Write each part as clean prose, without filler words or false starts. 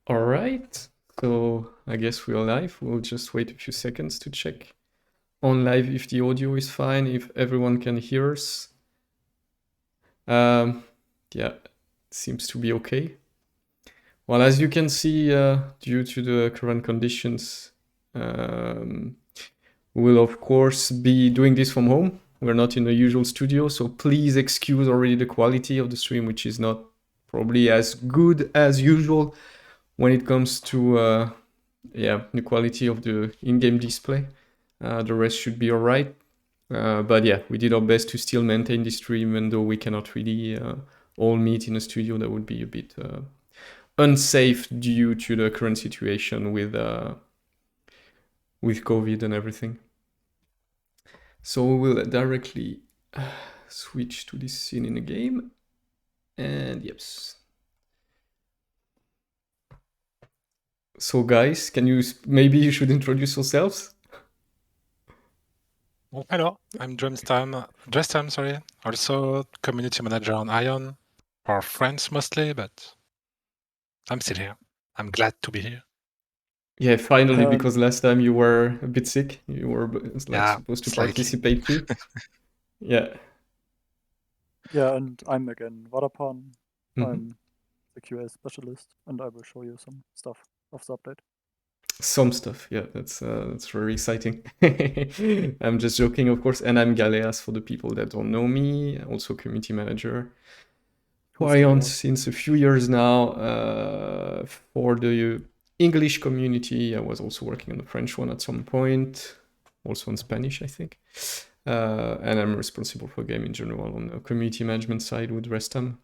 All right, so I guess we're live. We'll just wait a few seconds to check on live if the audio is fine, if everyone can hear us. Yeah, seems to be okay. Well, as you can see, due to the current conditions, we'll of course be doing this from home. We're not in the usual studio, so please excuse already the quality of the stream, which is not probably as good as usual when it comes to the quality of the in-game display. The rest should be all right. But yeah, we did our best to still maintain the stream, even though we cannot really all meet in a studio. That would be a bit unsafe due to the current situation with COVID and everything. So we will directly switch to this scene in the game. And yes. So guys, maybe you should introduce yourselves? Well, hello, I'm Justin, sorry. Also community manager on Ion, for France mostly, but I'm still here. I'm glad to be here. Yeah, finally, because last time you were a bit sick. You were supposed to slightly. participate too. Yeah. Yeah, and I'm again Vadapan. I'm the QA specialist, and I will show you some stuff of the update. Some stuff, yeah, that's very exciting. I'm just joking, of course, and I'm Galeas for the people that don't know me, also community manager. Ion since a few years now for the English community. I was also working on the French one at some point, also in Spanish, I think. And I'm responsible for game in general on the community management side with Restam.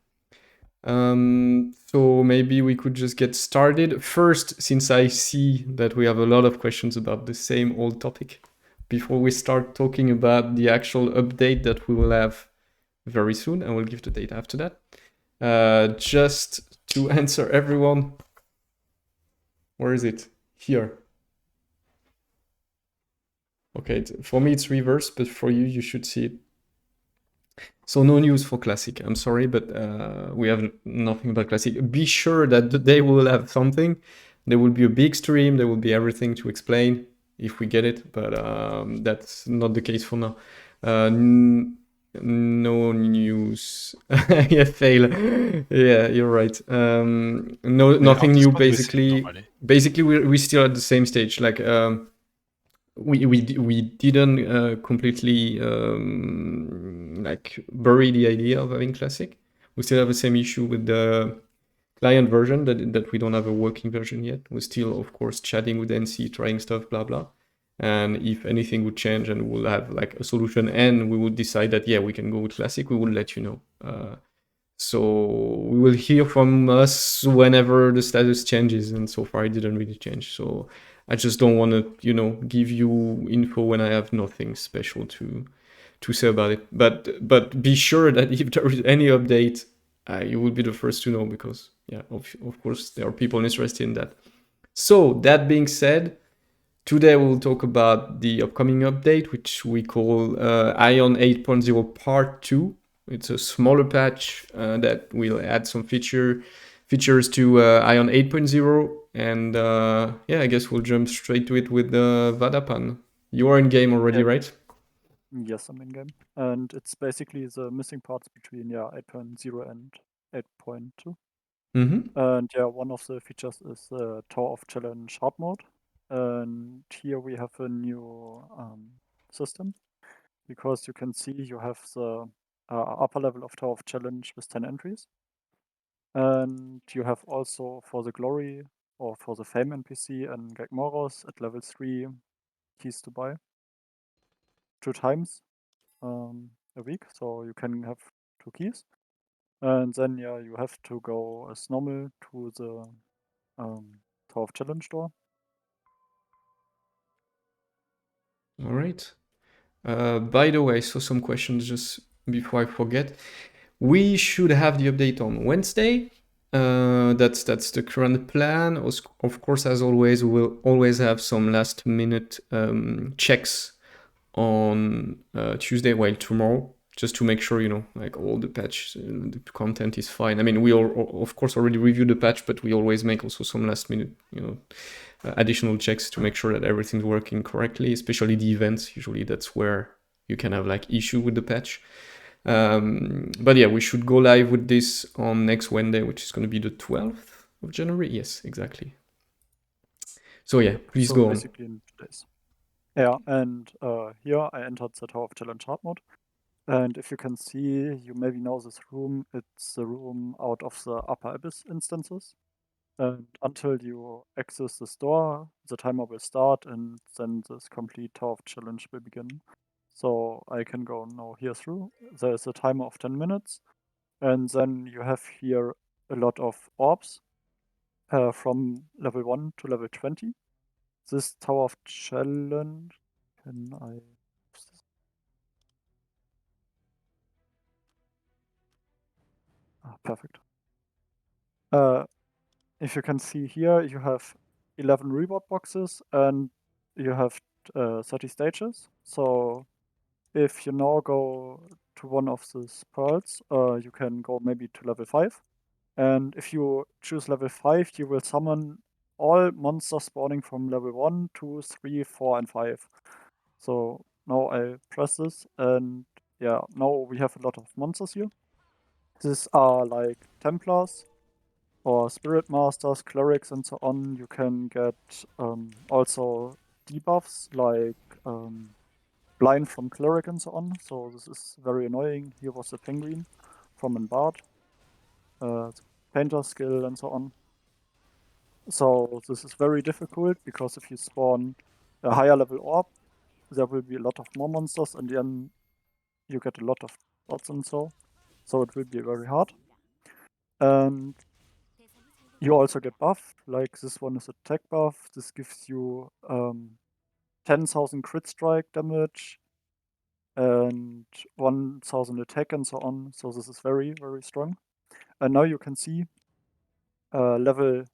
So maybe we could just get started. First, since I see that we have a lot of questions about the same old topic, before we start talking about the actual update that we will have very soon, and we'll give the date after that. Just to answer everyone, where is it? Here. Okay, for me it's reverse, but for you, you should see it. So no news for Classic. I'm sorry, but we have nothing about Classic. Be sure that they will have something. There will be a big stream. There will be everything to explain if we get it, but that's not the case for now. No news. Yeah, fail. Yeah, you're right. Nothing new. Basically, we're still at the same stage. Like we didn't completely like bury the idea of having Classic. We still have the same issue with the client version that we don't have a working version yet. We're still, of course, chatting with NC, trying stuff, blah blah. And if anything would change and we'll have like a solution and we would decide that, yeah, we can go with Classic, we will let you know. So we will hear from us whenever the status changes. And so far it didn't really change. So I just don't want to, give you info when I have nothing special to say about it. But be sure that if there is any update, you will be the first to know because, yeah, of course, there are people interested in that. So that being said, today we'll talk about the upcoming update, which we call Ion 8.0 Part 2. It's a smaller patch that will add some features to Ion 8.0. And I guess we'll jump straight to it with Vadapan. You are in game already, right? Yes, I'm in game. And it's basically the missing parts between 8.0 and 8.2. And one of the features is Tower of Challenge hard mode. And here we have a new system because you can see you have the upper level of Tower of Challenge with 10 entries. And you have also for the Glory or for the Fame NPC and Gagmoros at level 3 keys to buy 2 times a week. So you can have 2 keys. And then you have to go as normal to the Tower of Challenge door. All right. By the way, so some questions just before I forget. We should have the update on Wednesday. That's the current plan. Of course, as always, we'll always have some last minute checks on Tuesday, tomorrow just to make sure, you know, like all the patch, the content is fine. I mean, we all, of course, already reviewed the patch, but we always make also some last minute, you know, additional checks to make sure that everything's working correctly, especially the events. Usually that's where you can have like issue with the patch. But yeah, we should go live with this on next Wednesday, which is going to be the 12th of January. Yes, exactly. So yeah, please so go on. basically in 2 days. Yeah, and here I entered the Tower of Challenge hard mode. And if you can see, you maybe know this room, it's the room out of the Upper Abyss instances. And until you access this door, the timer will start and then this complete Tower of Challenge will begin. So I can go now here through. There is a timer of 10 minutes. And then you have here a lot of orbs from level 1 to level 20. This Tower of Challenge, can I... Ah, perfect. If you can see here, you have 11 reward boxes and you have 30 stages. So if you now go to one of these pearls, you can go maybe to level 5. And if you choose level 5, you will summon all monsters spawning from level 1, 2, 3, 4, and 5. So now I press this, and yeah, now we have a lot of monsters here. These are like Templars or Spirit Masters, Clerics, and so on. You can get also debuffs like Blind from Cleric and so on. So this is very annoying. Here was the Penguin from an Bard, the Painter skill, and so on. So this is very difficult because if you spawn a higher level orb, there will be a lot of more monsters, and then you get a lot of dots and so. So it will be very hard. And you also get buff, like this one is attack buff. This gives you 10,000 crit strike damage and 1,000 attack and so on. So this is very, very strong. And now you can see level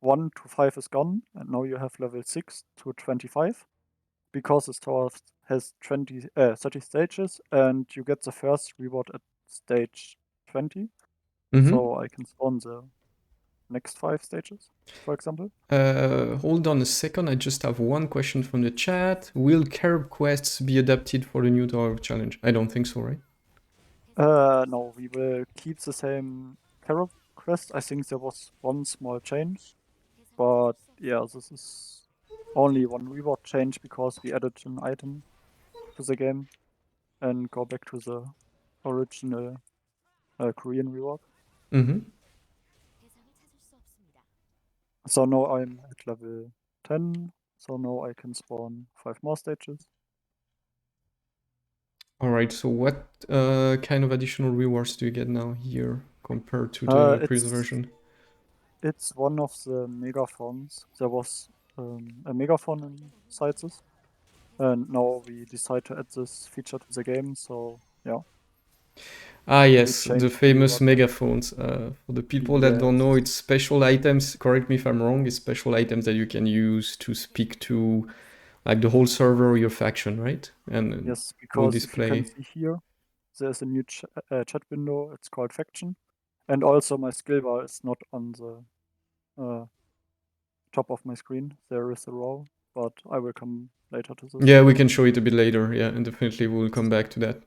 1 to 5 is gone, and now you have level 6 to 25 because this tower has 30 stages, and you get the first reward at stage 20. So I can spawn the next 5 stages, for example. Hold on a second, I just have one question from the chat. Will Carib quests be adapted for the new Tower of Challenge? I don't think so, right? No, we will keep the same Carib quest. I think there was one small change, but yeah, this is only one reward change because we added an item to the game and go back to the original Korean reward. So now I'm at level 10, so now I can spawn 5 more stages. Alright, so what kind of additional rewards do you get now here compared to the previous version? It's one of the megaphones. There was a megaphone inside this, and now we decide to add this feature to the game, so yeah. Ah yes, the famous megaphones. For the people that don't know, it's special items, correct me if I'm wrong, it's special items that you can use to speak to like the whole server or your faction, right? And yes, because will display... if you can see here, there's a new chat window, it's called faction. And also my skill bar is not on the top of my screen. There is a row, but I will come later to this. Yeah, we can show it a bit later, yeah, and definitely we'll come back to that.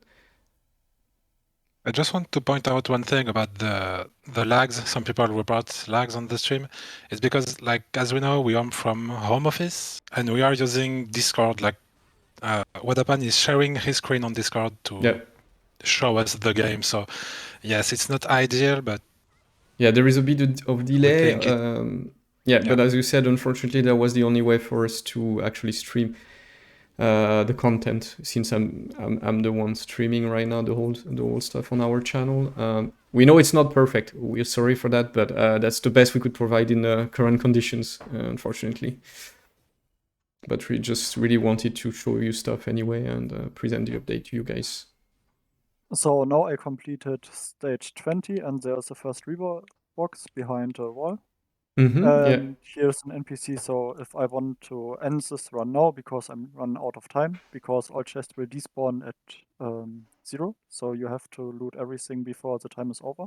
I just want to point out one thing about the lags. Some people report lags on the stream. It's because, like, as we know, we are from home office and we are using Discord. Like, Wadapan is sharing his screen on Discord to show us the game. So, yes, it's not ideal, but yeah, there is a bit of delay. But as you said, unfortunately, that was the only way for us to actually stream the content, since I'm the one streaming right now the whole stuff on our channel. We know it's not perfect. We're sorry for that, but that's the best we could provide in the current conditions, unfortunately. But we just really wanted to show you stuff anyway and present the update to you guys. So now I completed stage 20, and there's the first reward box behind the wall. And here's an NPC, so if I want to end this run now, because I'm run out of time, because all chests will despawn at 0, so you have to loot everything before the time is over.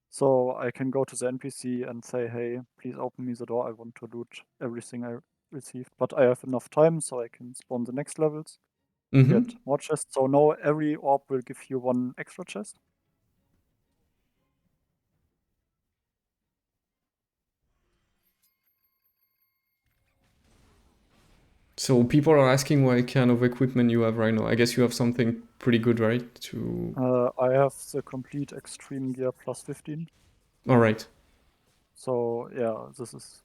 So I can go to the NPC and say, hey, please open me the door, I want to loot everything I received. But I have enough time, so I can spawn the next levels, get more chests. So now every orb will give you 1 extra chest. So people are asking what kind of equipment you have right now. I guess you have something pretty good, right? I have the complete extreme gear plus 15. All right. So yeah, this is.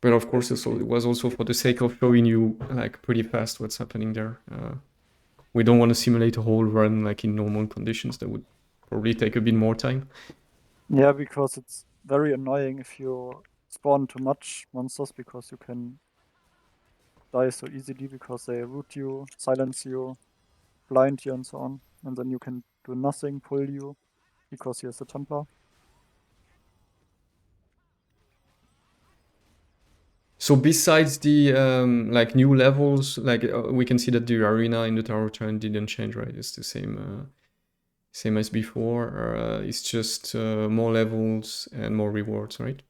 But of course, it was also for the sake of showing you like pretty fast what's happening there. We don't want to simulate a whole run like in normal conditions. That would probably take a bit more time. Yeah, because it's very annoying if you spawn too much monsters, because you can die so easily because they root you, silence you, blind you, and so on. And then you can do nothing, pull you, because he has a Templar. So besides the like new levels, like we can see that the arena in the Tower of Giant didn't change, right? It's the same as before. It's just more levels and more rewards, right?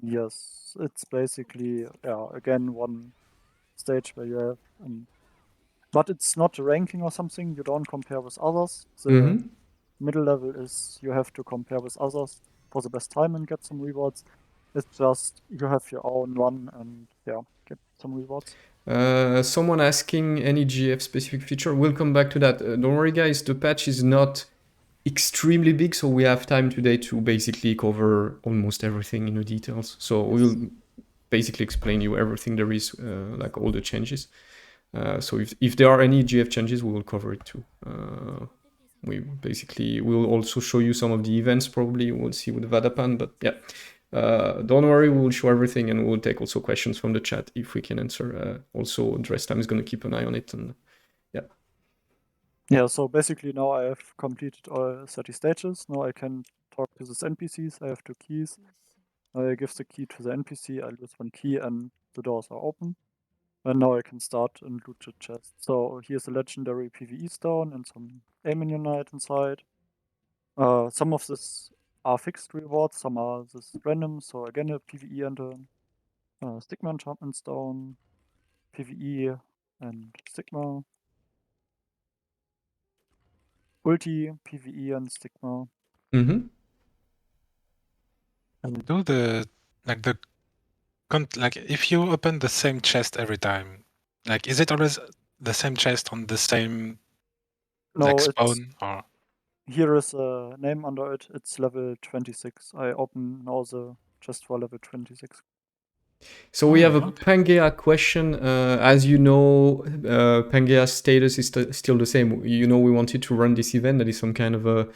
Yes, it's basically, yeah, again, 1 stage where you have, but it's not a ranking or something. You don't compare with others. The middle level is you have to compare with others for the best time and get some rewards. It's just you have your own run and yeah, get some rewards. Someone asking any GF specific feature. We'll come back to that. Don't worry, guys. The patch is not extremely big, so we have time today to basically cover almost everything in the details. So we'll basically explain you everything there is, like all the changes. So if there are any GF changes, we will cover it too. We'll also show you some of the events probably. We'll see with Vadapan, but yeah. Don't worry, we will show everything, and we'll take also questions from the chat if we can answer. Also, Dress Time is going to keep an eye on it, and yeah. Yeah, so basically now I have completed all 30 stages. Now I can talk to these NPCs. I have 2 keys. I give the key to the NPC, I lose 1 key, and the doors are open. And now I can start and loot the chest. So here's a legendary PvE stone and some aiming unite inside. Some of this are fixed rewards, some are this random. So again, a PvE and a Stigma enchantment stone, PvE and Stigma, ulti, PvE and Stigma. And do like if you open the same chest every time, like is it always the same chest on the same like spawn? Or here is a name under it. It's level 26. I open now the chest for level 26. So we have a Pangea question. As you know, Pangea's status is still the same. You know, we wanted to run this event that is some kind of a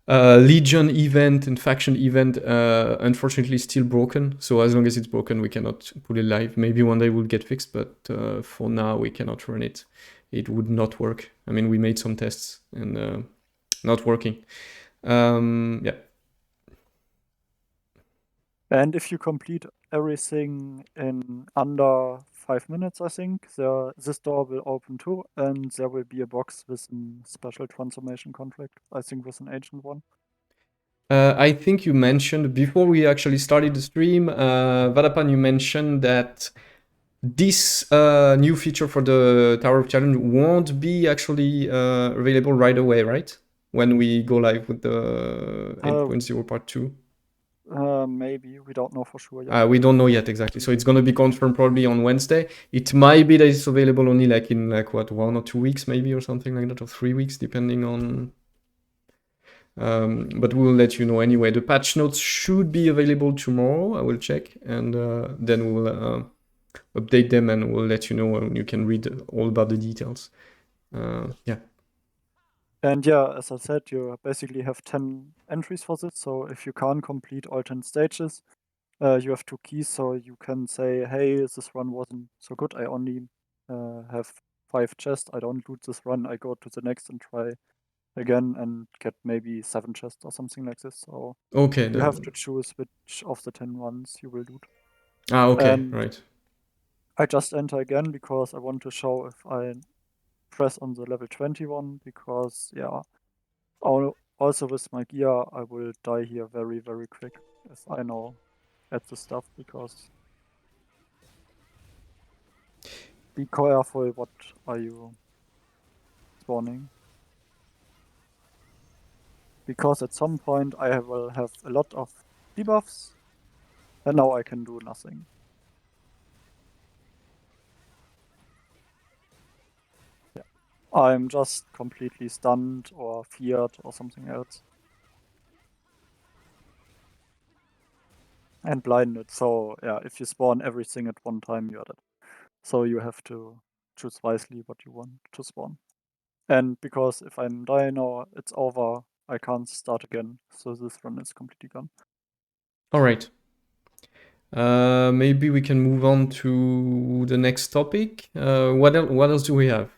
Legion event and faction event. Unfortunately, still broken. So as long as it's broken, we cannot put it live. Maybe one day we'll get fixed, but for now we cannot run it. It would not work. I mean, we made some tests and not working. Yeah. And if you complete everything in under 5 minutes, I think, this door will open too, and there will be a box with a special transformation contract, I think with an ancient one. I think you mentioned, before we actually started the stream, Vadapan, you mentioned that this new feature for the Tower of Challenge won't be actually available right away, right? When we go live with the 8.0 part 2? Maybe, we don't know for sure yet. We don't know yet exactly. So it's going to be confirmed probably on Wednesday. It might be that it's available only like in like what, 1 or 2 weeks maybe, or something like that, or 3 weeks, depending on... but we'll let you know anyway. The patch notes should be available tomorrow. I will check, and then we'll update them, and we'll let you know, and you can read all about the details. Yeah. And yeah, as I said, you basically have 10 entries for this. So if you can't complete all 10 stages, you have 2 keys. So you can say, hey, this run wasn't so good. I only have 5 chests. I don't loot this run. I go to the next and try again and get maybe 7 chests or something like this. So okay, you have to choose which of the 10 runs you will loot. Okay, and right. I just enter again because I want to show if I press on the level 21 because, yeah, also with my gear, I will die here very, very quick if I know at the stuff, because be careful what are you spawning. Because at some point I will have a lot of debuffs, and now I can do nothing. Yeah. I'm just completely stunned or feared or something else. And blinded, so yeah, if you spawn everything at one time, you're dead. So you have to choose wisely what you want to spawn. And because if I'm dying or it's over, I can't start again. So this run is completely gone. All right. Maybe we can move on to the next topic. What else do we have?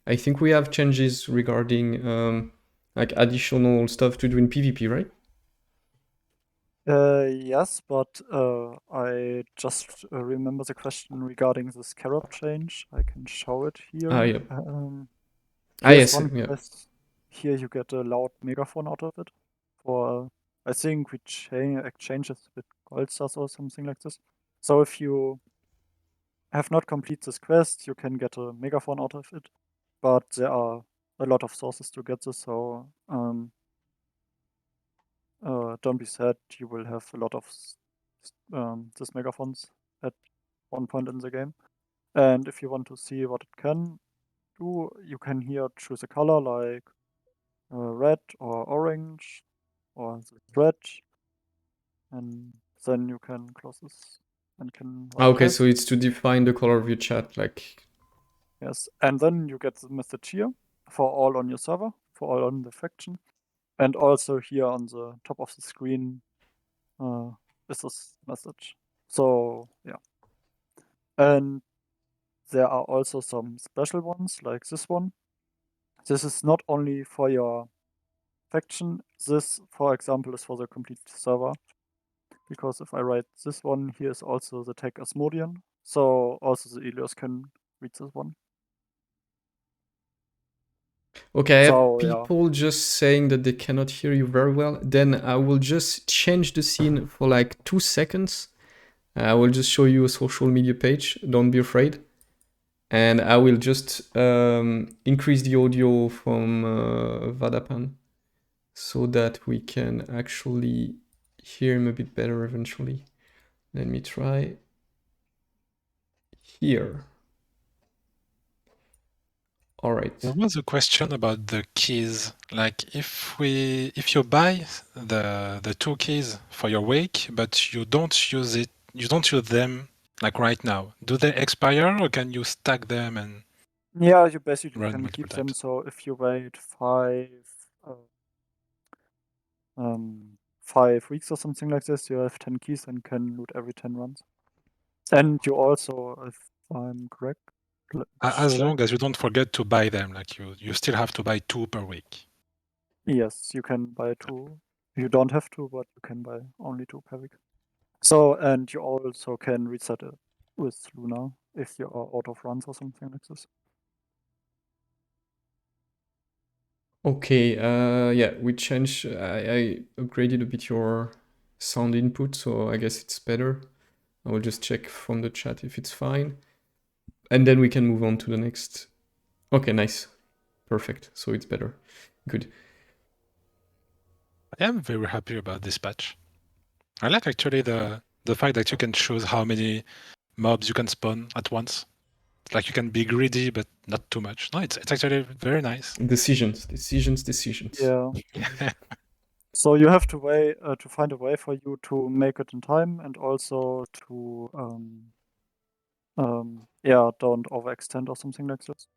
I think we have changes regarding like additional stuff to do in PvP, right? Yes, but I just remember the question regarding the scarab change. I can show it here. Yeah. Here's Yes, one yeah. quest. Here you get a loud megaphone out of it. For I think we exchanges with gold stars or something like this. So if you have not completed this quest, you can get a megaphone out of it. But there are a lot of sources to get this, so don't be sad. You will have a lot of these megaphones at one point in the game. And if you want to see what it can do, you can here choose a color like red or orange or red, and then you can close this and can run Okay, test. so it's to define the color of your chat, like. Yes, and then you get the message here for all on your server, for all on the faction, and also here on the top of the screen is this message. So yeah, and there are also some special ones like this one. This is not only for your faction. This, for example, is for the complete server. Because if I write this one, here is also the tag Asmodean. So also the Elios can read this one. Okay, I have So, yeah. people just saying that they cannot hear you very well. Then I will just change the scene for like 2 seconds. I will just show you a social media page. Don't be afraid. And I will just increase the audio from Vadapan so that we can actually hear him a bit better eventually. Let me try here. All right. There was a question about the keys. Like if you buy the 2 keys for your wake, but you don't use them like right now, do they expire or can you stack them and Yeah, you basically run can multiple keep them. times? So if you wait 5 weeks or something like this, you have 10 keys and can loot every 10 runs. And you also, if I'm correct, As long as you don't forget to buy them, like you still have to buy 2 per week. yes, you can buy 2. You don't have to, but you can buy only 2 per week. So, and you also can reset it with Luna if you are out of runs or something like this. Okay, yeah, we changed, I upgraded a bit your sound input, so I guess it's better. I will just check from the chat if it's fine. And then we can move on to the next. Okay, nice. Perfect. So it's better. Good. I am very happy about this patch. I like actually the fact that you can choose how many mobs you can spawn at once. Like you can be greedy, but not too much. No, it's actually very nice. Decisions. Yeah. So you have to to find a way for you to make it in time, and also to yeah, don't overextend or something like this.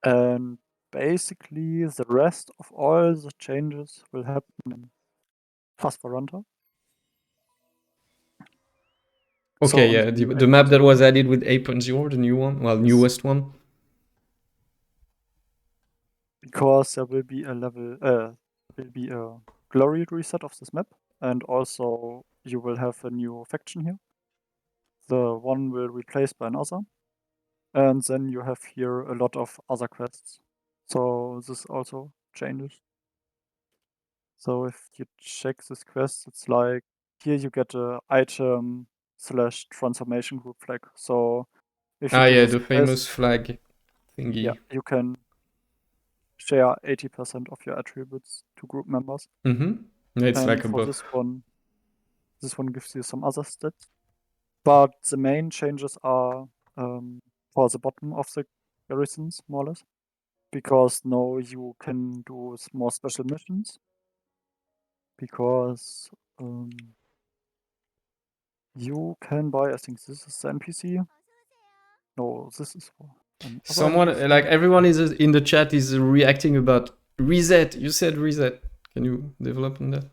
And basically, the rest of all the changes will happen in Phosphoranta. Okay, yeah, the map that was added with 8.0, the new one, well, newest one. Because there will be a glory reset of this map, and also you will have a new faction here. The one will replace by another. And then you have here a lot of other quests. So this also changes. So if you check this quest, it's like here you get a item/transformation group flag. So if you do yeah, this the quest, famous flag thingy. yeah, you can share 80% of your attributes to group members. It's And like a for buff. this one gives you some other stats. But the main changes are for the bottom of the garrisons, more or less. Because now you can do more special missions. Because you can buy, I think this is the NPC. No, this is for another Someone, NPC. like everyone is in the chat is reacting about reset. You said reset. Can you develop on that?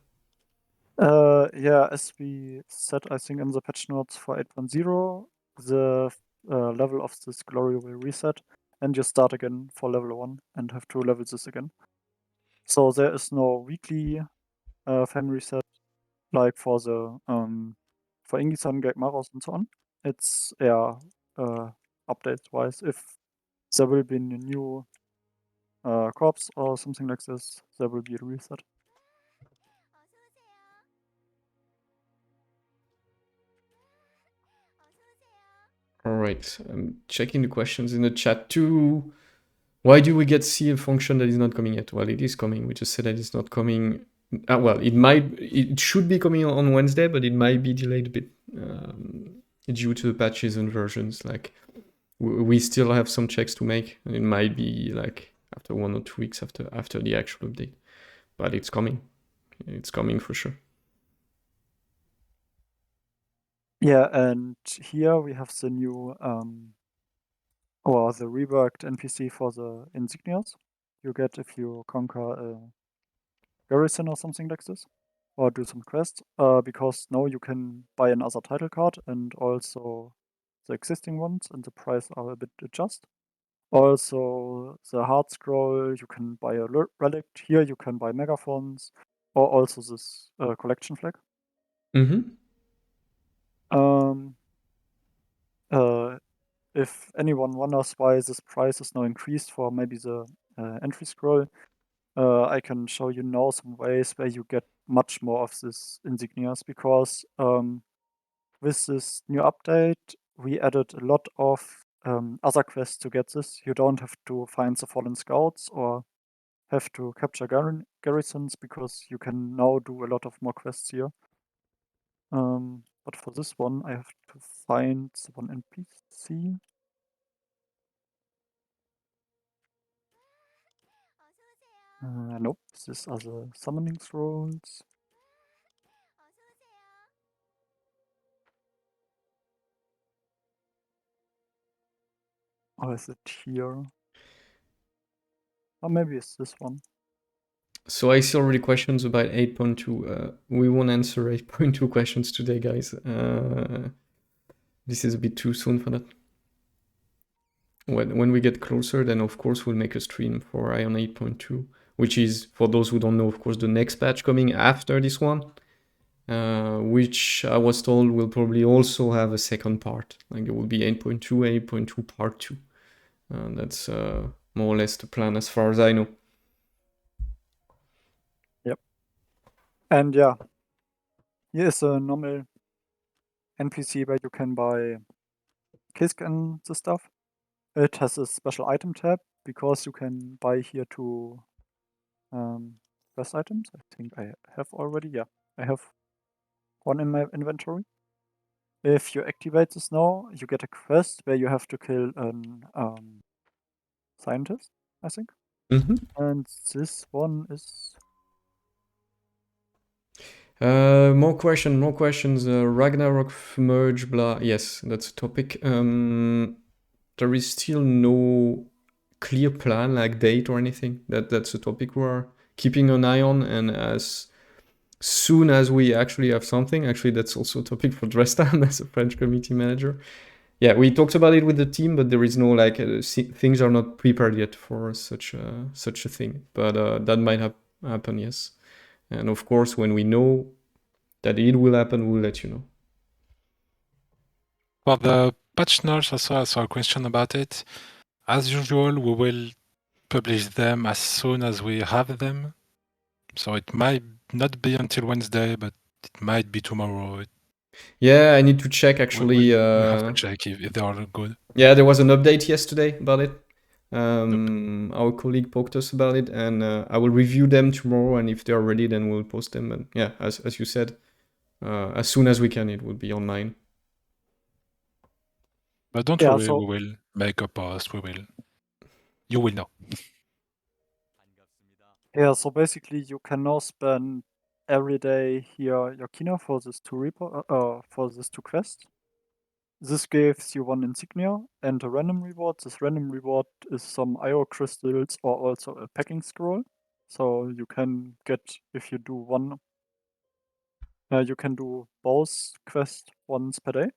Yeah, as we said, I think in the patch notes for 8.0, the level of this glory will reset, and you start again for level 1 and have to level this again. So there is no weekly fame reset like for the for Ingisan, Gate Maros, and so on. It's updates wise. If there will be a new corpse or something like this, there will be a reset. All right, I'm checking the questions in the chat too. Why do we get see a function that is not coming yet? Well, it is coming. We just said that it's not coming. Well, it should be coming on Wednesday, but it might be delayed a bit due to the patches and versions. Like we still have some checks to make, and it might be like after 1 or 2 weeks after the actual update. But it's coming. It's coming for sure. Yeah, and here we have the new or the reworked NPC for the insignias you get if you conquer a garrison or something like this, or do some quests. Because now you can buy another title card, and also the existing ones, and the price are a bit adjusted. Also, the hard scroll, you can buy a relic. Here you can buy megaphones, or also this collection flag. If anyone wonders why this price is now increased for maybe the entry scroll, I can show you now some ways where you get much more of this insignias, because with this new update, we added a lot of other quests to get this. You don't have to find the fallen scouts or have to capture garrisons, because you can now do a lot of more quests here. But for this one, I have to find the one NPC. Nope, these are the summoning scrolls. Or is it here? Or maybe it's this one. So I see already questions about 8.2. We won't answer 8.2 questions today, guys. This is a bit too soon for that. When we get closer, then of course we'll make a stream for Ion 8.2, which is, for those who don't know, of course, the next patch coming after this one, which I was told will probably also have a second part. Like there will be 8.2, 8.2 part 2. That's more or less the plan as far as I know. Yep. And yeah, here is a normal NPC where you can buy Kisk and the stuff. It has a special item tab, because you can buy here 2 quest items. I think I have already. Yeah, I have one in my inventory. If you activate this now, you get a quest where you have to kill an scientist, I think. And this one is... More questions. Ragnarok merge, blah. Yes, that's a topic. There is still no clear plan, like date or anything. That's a topic we're keeping an eye on, and as soon as we actually have something, actually that's also a topic for Drestan as a French community manager. Yeah, we talked about it with the team, but there is no like things are not prepared yet for such a thing. But that might happen, yes. And of course, when we know, that it will happen, we'll let you know. For the patch notes, also I saw a question about it. As usual, we will publish them as soon as we have them. So it might not be until Wednesday, but it might be tomorrow. Yeah, I need to check actually. We have to check if they are good. Yeah, there was an update yesterday about it. Our colleague poked us about it, and I will review them tomorrow. And if they are ready, then we'll post them. And yeah, as you said, as soon as we can, it will be online. But don't worry, we will make a post. You will know. Yeah, so basically you can now spend every day here your Kina for this for this two quests. This gives you one insignia and a random reward. This random reward is some IO crystals or also a packing scroll. So you can get, if you do one, you can do both quests once per day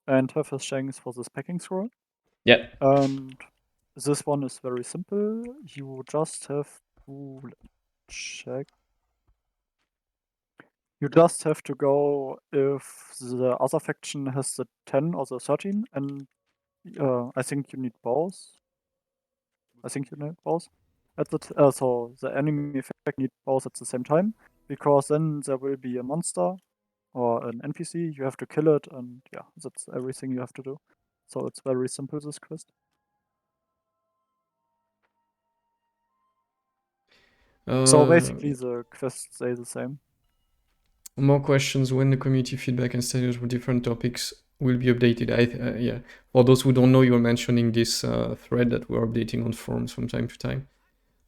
and have a chance for this packing scroll. Yeah. And this one is very simple. You just have to check. You just have to go if the other faction has the 10 or the 13, and I think you need both. At the so the enemy effect need both at the same time, because then there will be a monster or an NPC. You have to kill it, and yeah, that's everything you have to do. So it's very simple, this quest. So basically, the quests stay the same. More questions: when the community feedback and status for different topics will be updated? Yeah, for those who don't know, you're mentioning this thread that we're updating on forums from time to time.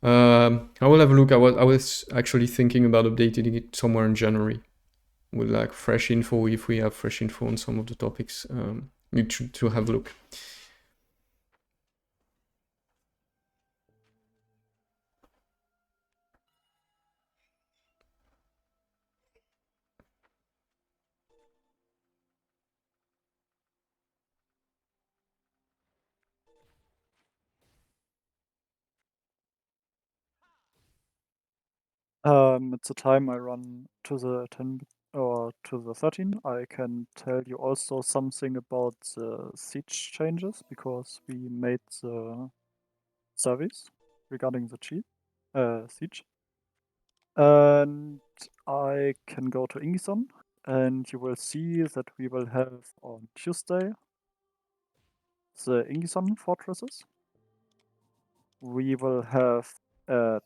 I will have a look. I was actually thinking about updating it somewhere in January with like fresh info, if we have fresh info on some of the topics. Need to have a look. At the time I run to the 10 or to the 13, I can tell you also something about the siege changes, because we made the service regarding the siege. And I can go to Ingison, and you will see that we will have on Tuesday the Ingison fortresses. We will have at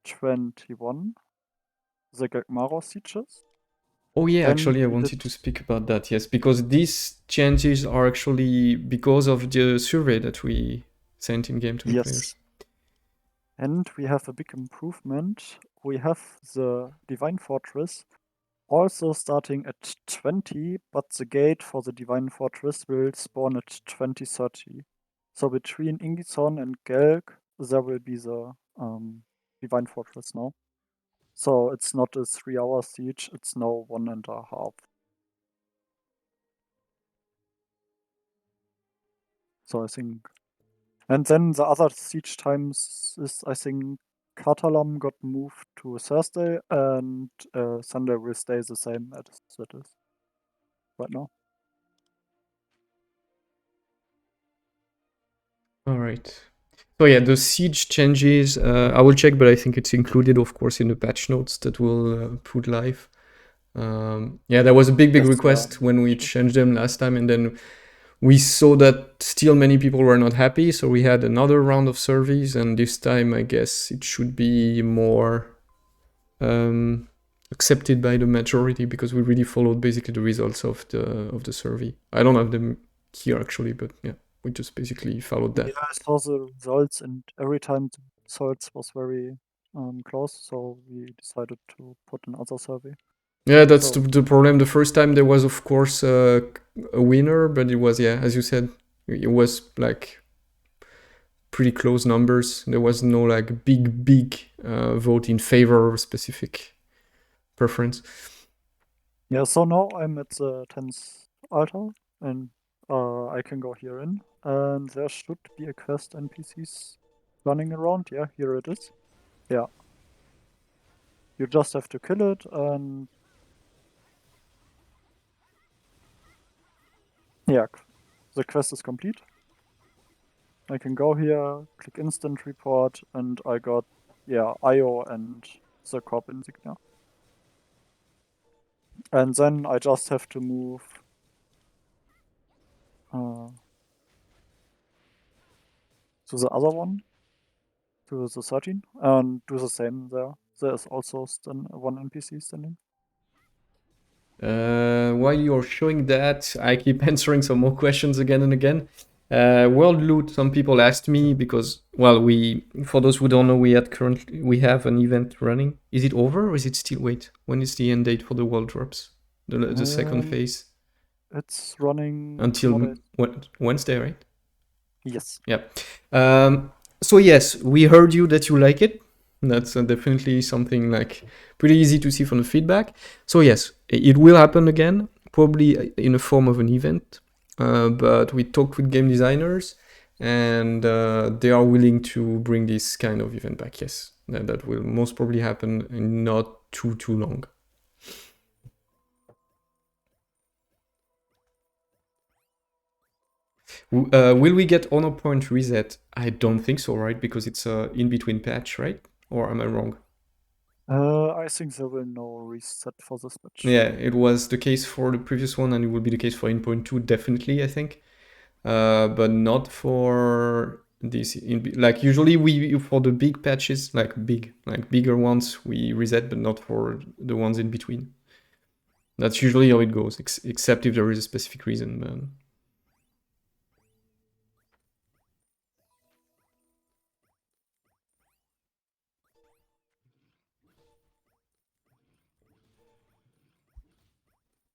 21 the Gagmaro sieges. Oh yeah, actually I wanted to speak about that, yes, because these changes are actually because of the survey that we sent in game to the players. And we have a big improvement. We have the Divine Fortress also starting at 20, but the gate for the Divine Fortress will spawn at 2030. So between Ingison and Gelg, there will be the Divine Fortress now. So it's not a 3-hour siege, it's now 1.5. So I think. And then the other siege times is, I think, Katalam got moved to Thursday, and Sunday will stay the same as it is right now. All right. So yeah, the siege changes, I will check, but I think it's included, of course, in the patch notes that we'll put live. Yeah, there was a big request when we changed them last time, and then we saw that still many people were not happy, so we had another round of surveys, and this time I guess it should be more accepted by the majority, because we really followed basically the results of the survey. I don't have them here actually, but yeah, we just basically followed that. Yeah, I saw the results, and every time the results was very close, so we decided to put another survey. Yeah, that's the problem. The first time there was, of course, a winner, but it was, yeah, as you said, it was like pretty close numbers. There was no like big vote in favor of a specific preference. Yeah, so now I'm at the 10th altar, and I can go here in, and there should be a quest NPCs running around. Yeah, here it is. Yeah. You just have to kill it, and Yeah, the quest is complete. I can go here, click instant report, and I got, yeah, IO and the corp insignia. And then I just have to move to the other one, to the 13, and do the same there. There is also one NPC standing. While you're showing that, I keep answering some more questions again and again. World loot. Some people asked me because, well, for those who don't know, we have an event running. Is it over or is it still? Wait, when is the end date for the world drops? The second phase It's running until Wednesday, right? Yes. Yeah. So yes, we heard you that you like it. That's definitely something like pretty easy to see from the feedback. So yes, it will happen again, probably in a form of an event. But we talked with game designers, and they are willing to bring this kind of event back. Yes, that will most probably happen in not too long. Will we get honor point reset? I don't think so, right? Because it's a in-between patch, right? Or am I wrong? I think there will no reset for this patch. Yeah, it was the case for the previous one, and it will be the case for 8.2, definitely, I think. But not for this. Like usually, we for the big patches, like bigger ones, we reset, but not for the ones in between. That's usually how it goes, except if there is a specific reason. But...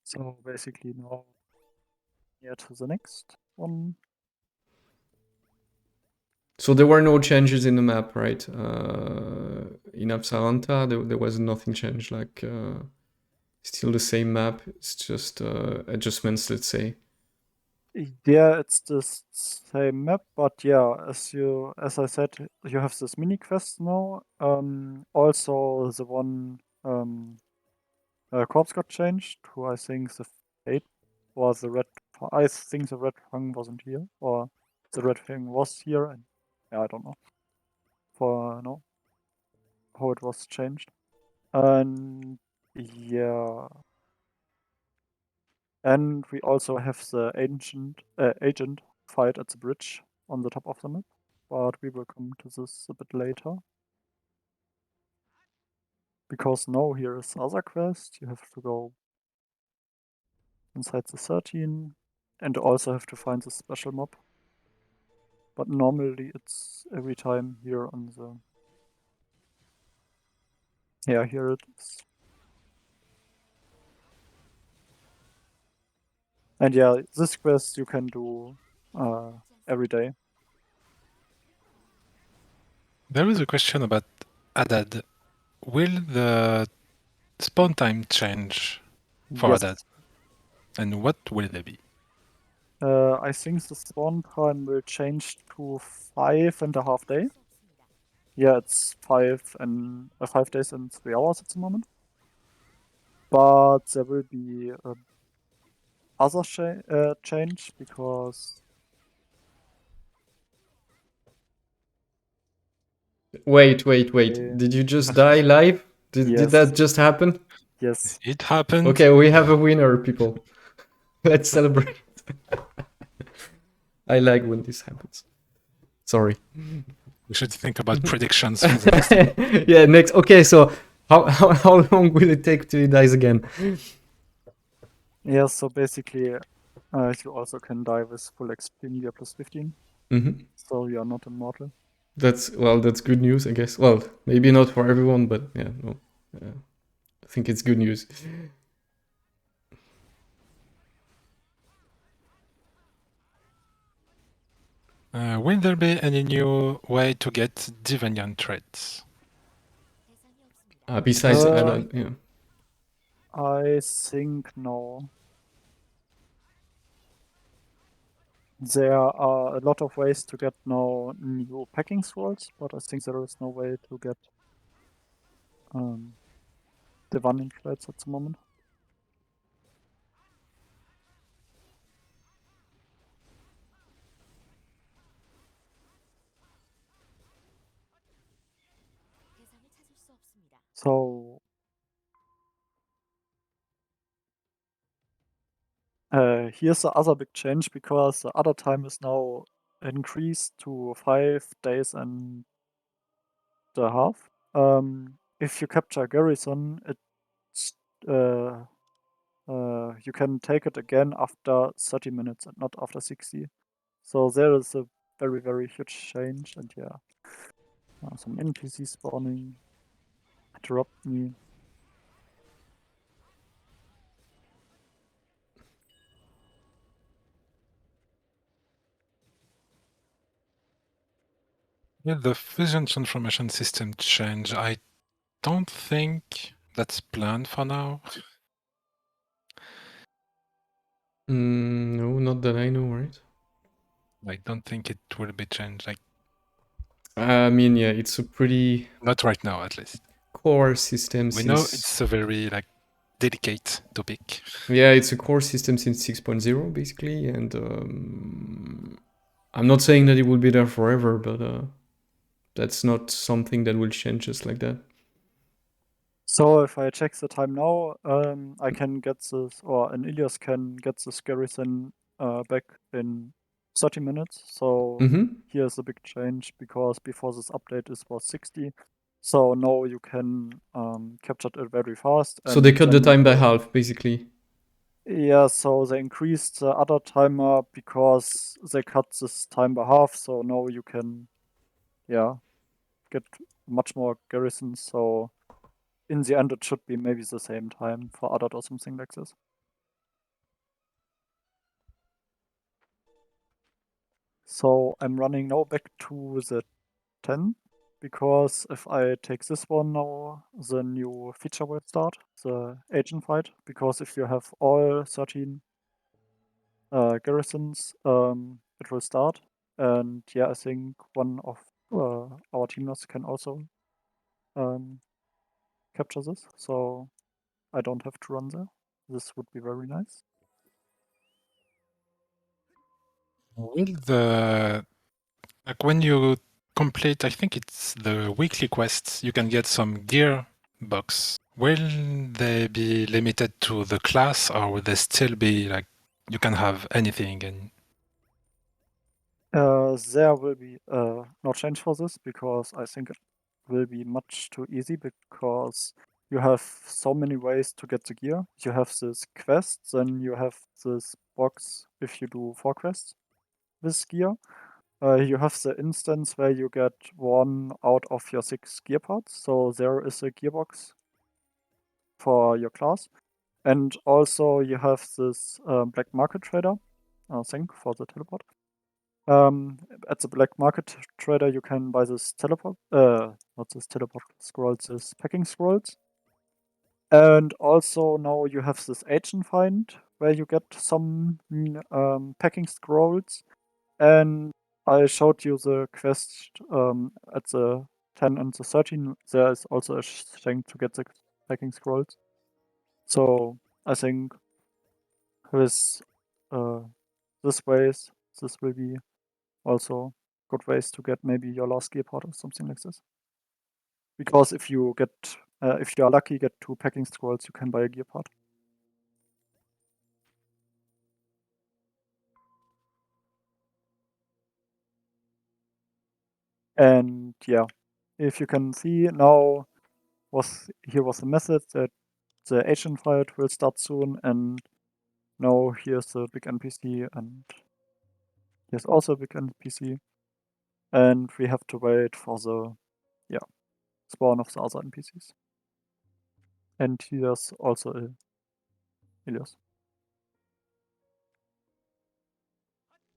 So basically now, yeah, to the next one. So there were no changes in the map, right? In Absalanta, there was nothing changed. Like still the same map. It's just adjustments, let's say. Yeah, it's the same map, but yeah, as I said, you have this mini quest now. Also the one corpse got changed to, I think, the fate or the red. I think the red fang wasn't here, or the red fang was here, and yeah, I don't know for no how it was changed. And yeah, and we also have the agent fight at the bridge on the top of the map, but we will come to this a bit later. Because now here is other quest, you have to go inside the 13 and also have to find the special mob. But normally it's every time here on the... Yeah, here it is. And yeah, this quest you can do every day. There is a question about Haddad. Will the spawn time change for Yes. Haddad? And what will they be? I think the spawn time will change to 5.5 days. Yeah, it's 5 days and 3 hours at the moment. But there will be other change because... Wait. Did you just die live? Did Yes. that just happen? Yes. It happened. Okay, we have a winner, people. Let's celebrate. I like when this happens. Sorry. We should think about predictions for the next. Yeah, next. Okay, so how long will it take till he dies again? Yeah, so basically, you also can die with full XP media plus 15. Mm-hmm. So you are not immortal. That's good news, I guess. Well, maybe not for everyone, but yeah, no. I think it's good news. Will there be any new way to get Divinian traits? Besides, I don't. Yeah. I think no. There are a lot of ways to get now new packing scrolls, but I think there is no way to get Divinian traits at the moment. So here's the other big change, because the other time is now increased to 5 days and a half. If you capture garrison, it's you can take it again after 30 minutes and not after 60. So there is a very, very huge change, and yeah. Some NPCs spawning. Interrupt me. Yeah, the fusion transformation system change, I don't think that's planned for now. No, not that I know, right? I don't think it will be changed. Like, I mean, yeah, it's a pretty not right now, at least. core system We since... know it's a very like delicate topic. Yeah, it's a core system since 6.0, basically, and I'm not saying that it will be there forever, but that's not something that will change just like that. So if I check the time now, I can get this, or an Ilias can get this garrison back in 30 minutes. So here's a big change, because before this update it was 60. So now you can capture it very fast. So they and cut the then time by half, basically. Yeah, so they increased the other timer because they cut this time by half. So now you can, yeah, get much more garrisons. So in the end, it should be maybe the same time for Adat or something like this. So I'm running now back to the 10, because if I take this one now, the new feature will start, the agent fight. Because if you have all 13 garrisons, it will start. And yeah, I think one of our teamers can also capture this, so I don't have to run there. This would be very nice. Will the like when you complete, I think it's the weekly quests, you can get some gear box. Will they be limited to the class, or will they still be like you can have anything? And There will be no change for this, because I think it will be much too easy, because you have so many ways to get the gear. You have this quest, then you have this box if you do 4 quests with gear. You have the instance where you get 1 out of your 6 gear parts, so there is a gearbox for your class. And also you have this black market trader thing for the teleport. At the black market trader, you can buy this teleport, not this teleport scrolls, this packing scrolls. And also now you have this agent find, where you get some packing scrolls. And I showed you the quest at the 10 and the 13. There is also a thing to get the packing scrolls. So I think with this ways, this will be also good ways to get maybe your last gear part or something like this. Because if you get, if you are lucky, get 2 packing scrolls, you can buy a gear part. And yeah, if you can see now, here was the message that the agent fight will start soon, and now here's the big NPC, and here's also a big NPC, and we have to wait for the spawn of the other NPCs. And here's also Ilias.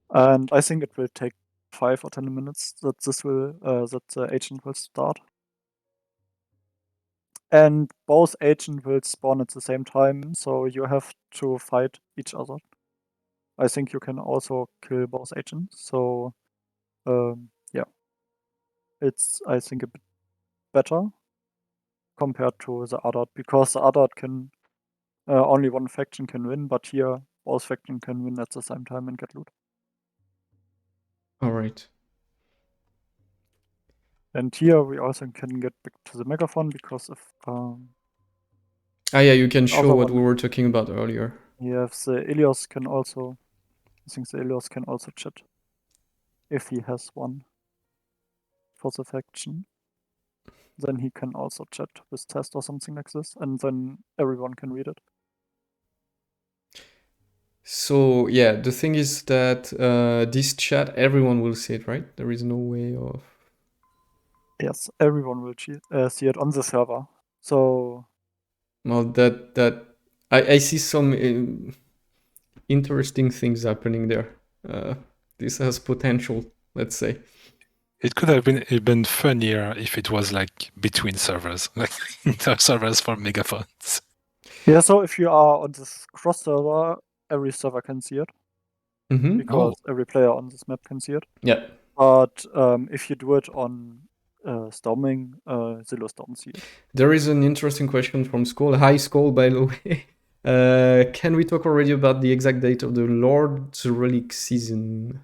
And I think it will take 5 or 10 minutes that the agent will start. And both agents will spawn at the same time, so you have to fight each other. I think you can also kill both agents, so yeah. It's, I think, a bit better compared to the Adat, because the Adat can only one faction can win, but here both factions can win at the same time and get loot. All right. And here we also can get back to the Megaphone because if yeah, you can show other what one- we were talking about earlier. yeah, if the Elios can also, I think the Elios can also chat if he has one for the faction. Then he can also chat with test or something like this, and then everyone can read it. So yeah, the thing is that this chat, everyone will see it, right? There is no way of... Yes, everyone will see it on the server. So Well, I see some interesting things happening there. This has potential, let's say. It could have been funnier if it was like between servers, like inter-servers for megaphones. yeah, so if you are on this cross server, every server can see it because every player on this map can see it. Yeah. But if you do it on Storming, Zilos don't see it. There is an interesting question from Skull. Hi, Skull, by the way. Can we talk already about the exact date of the Lord's Relic season?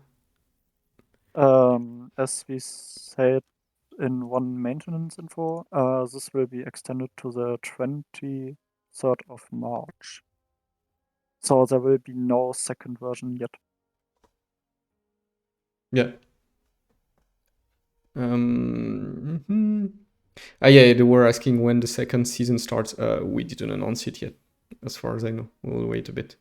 As we said in one maintenance info, this will be extended to the 23rd of March. So there will be no second version yet. Yeah. Yeah, they were asking when the second season starts. We didn't announce it yet, as far as I know. We'll wait a bit.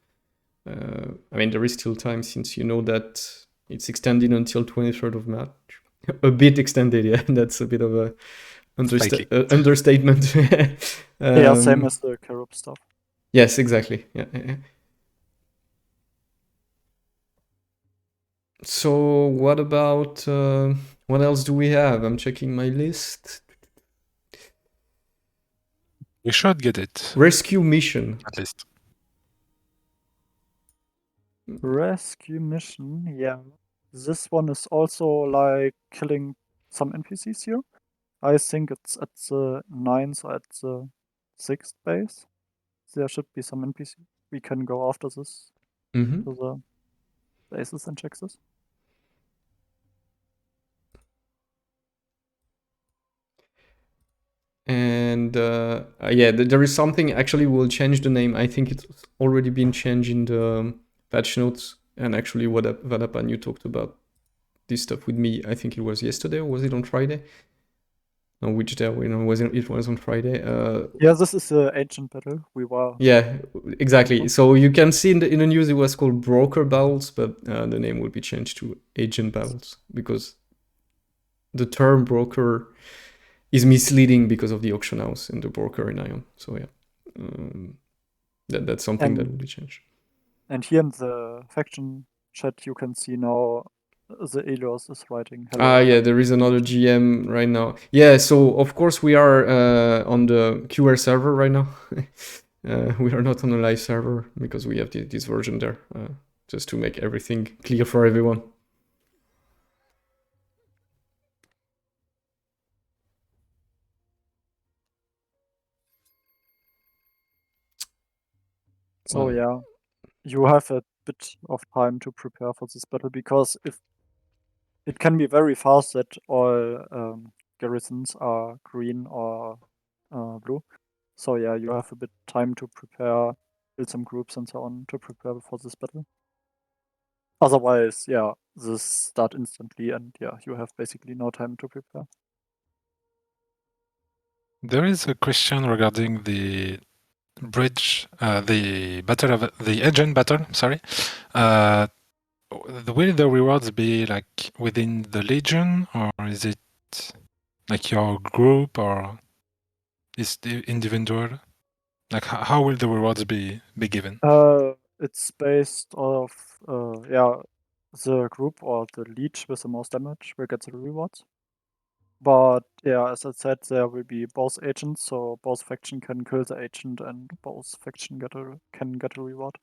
I mean, there is still time since you know that it's extended until 23rd of March. A bit extended, yeah. That's a bit of a understatement. Yeah, same as the Karub stuff. Yes, exactly. Yeah. So what about what else do we have? I'm checking my list. We should get it. Rescue mission. At least. Rescue mission, yeah. This one is also like killing some NPCs here. I think it's at the 9th or at the 6th base. There should be some NPC. We can go after this to the bases and check this. And yeah, there is something, actually we'll change the name. I think it's already been changed in the patch notes. And actually Vadapan, you talked about this stuff with me. I think it was yesterday, or was it on Friday? No, which day? It was on Friday. Yeah, this is the ancient battle. Yeah, exactly. So you can see in the news it was called broker battles, but the name will be changed to agent battles because the term broker is misleading because of the auction house and the broker in Ion. So yeah, that's something that will be changed. And here in the faction chat, you can see now the Elios is writing hello. Yeah, there is another GM right now. Yeah, so of course we are on the QR server right now. We are not on a live server because we have this version there, just to make everything clear for everyone. So yeah, you have a bit of time to prepare for this battle because if it can be very fast that all garrisons are green or blue. So yeah, you have a bit time to prepare, build some groups and so on to prepare for this battle. Otherwise, yeah, this start instantly and yeah, you have basically no time to prepare. There is a question regarding the bridge, the battle of the agent battle. Sorry, will the rewards be like within the legion, or is it like your group, or is the individual? Like how will the rewards be given? It's based off yeah, the group or the leech with the most damage will get the rewards. But yeah, as I said, there will be both agents, so both faction can kill the agent and both faction can get a reward.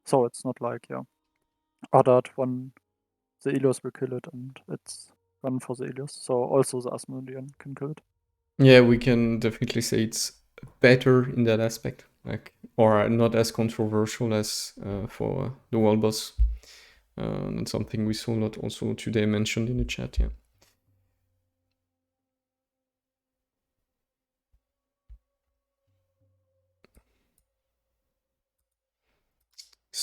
So it's not like that one the Elios will kill it and it's run for the Elios. So also the Asmodean can kill it. Yeah, we can definitely say it's better in that aspect, like, or not as controversial as for the world boss. And something we saw a lot also today mentioned in the chat. Yeah.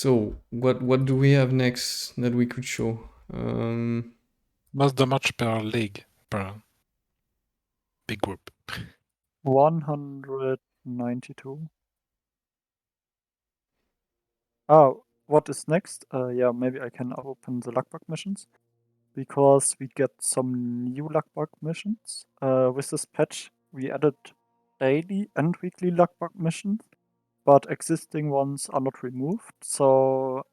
So what do we have next that we could show? What's the match per league, per big group? 192. Oh, what is next? Yeah, maybe I can open the luck bug missions, because we get some new luck bug missions. With this patch, we added daily and weekly luck bug missions, but existing ones are not removed. So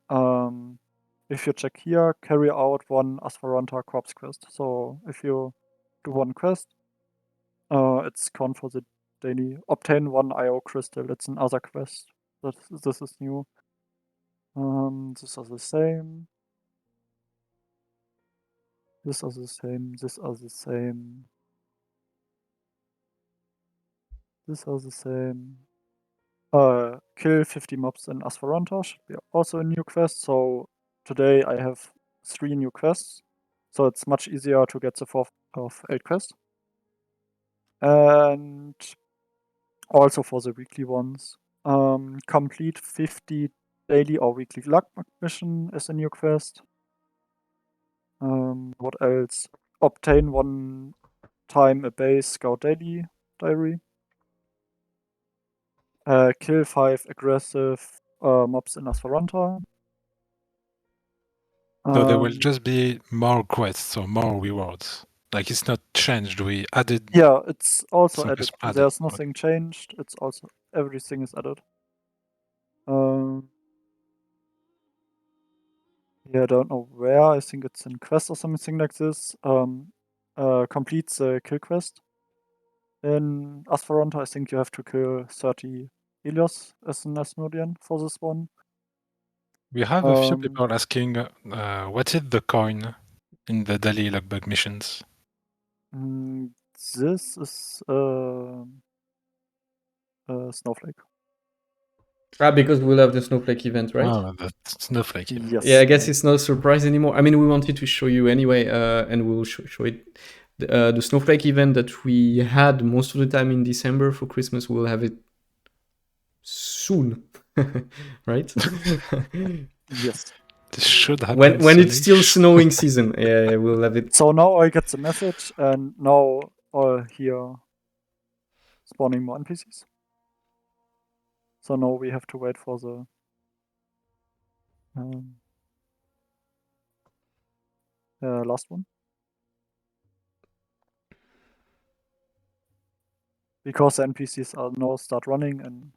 if you check here, carry out one Aspharanta corpse quest. So if you do one quest, it's count for the daily. Obtain one IO crystal. It's another quest. This is new. These are the same. These are the same. These are the same. These are the same. Kill 50 mobs in Aspharanta should be also a new quest. So today I have 3 new quests. So it's much easier to get the 4th of 8 quests. And also for the weekly ones. Complete 50 daily or weekly luck mission is a new quest. What else? Obtain 1 time a base scout daily diary. Kill 5 aggressive mobs in Aspharanta. So there will just be more quests or more rewards. Like it's not changed. We added. Yeah, it's also some added. is added. There's nothing changed. It's also everything is added. Yeah, I don't know where. I think it's in quest or something like this. Complete the kill quest. In Aspharanta, I think you have to kill 30 Helios as an Asmodean for this one. We have a few people asking, what is the coin in the daily logbug missions? This is Snowflake. Because we'll have the Snowflake event, right? Oh, the Snowflake event. Yes. Yeah, I guess it's no surprise anymore. I mean, we wanted to show you anyway, and we'll show it. The Snowflake event that we had most of the time in December for Christmas, we'll have it soon, right? Yes. This should happen when it's still soonish. snowing season. Yeah, we'll have it. So now I get the message, and now here spawning more NPCs. So now we have to wait for the last one. Because the NPCs are now start running and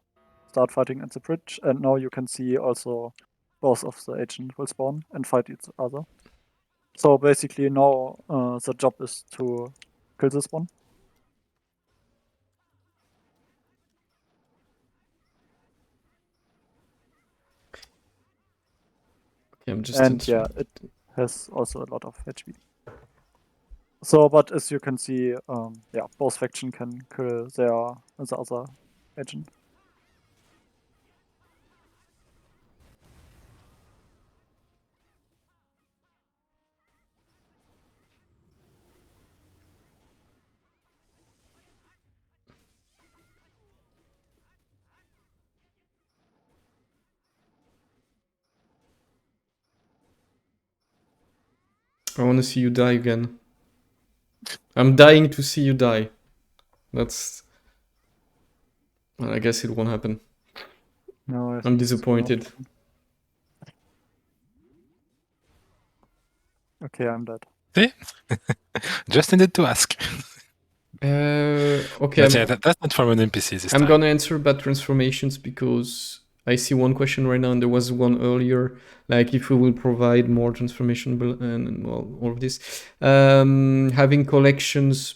start fighting at the bridge, and now you can see also both of the agents will spawn and fight each other. So basically now the job is to kill this one. Okay, I'm just And yeah, it has also a lot of HP. So, but as you can see, yeah, both faction can kill the other agent. I want to see you die again. I'm dying to see you die. That's. Well, I guess it won't happen. No, I'm disappointed. Okay, I'm dead. See? Just needed to ask. Okay. But yeah, that's not from an NPC this time. I'm gonna answer about transformations because I see one question right now, and there was one earlier, like if we will provide more transformation and well, all of this. Having collections,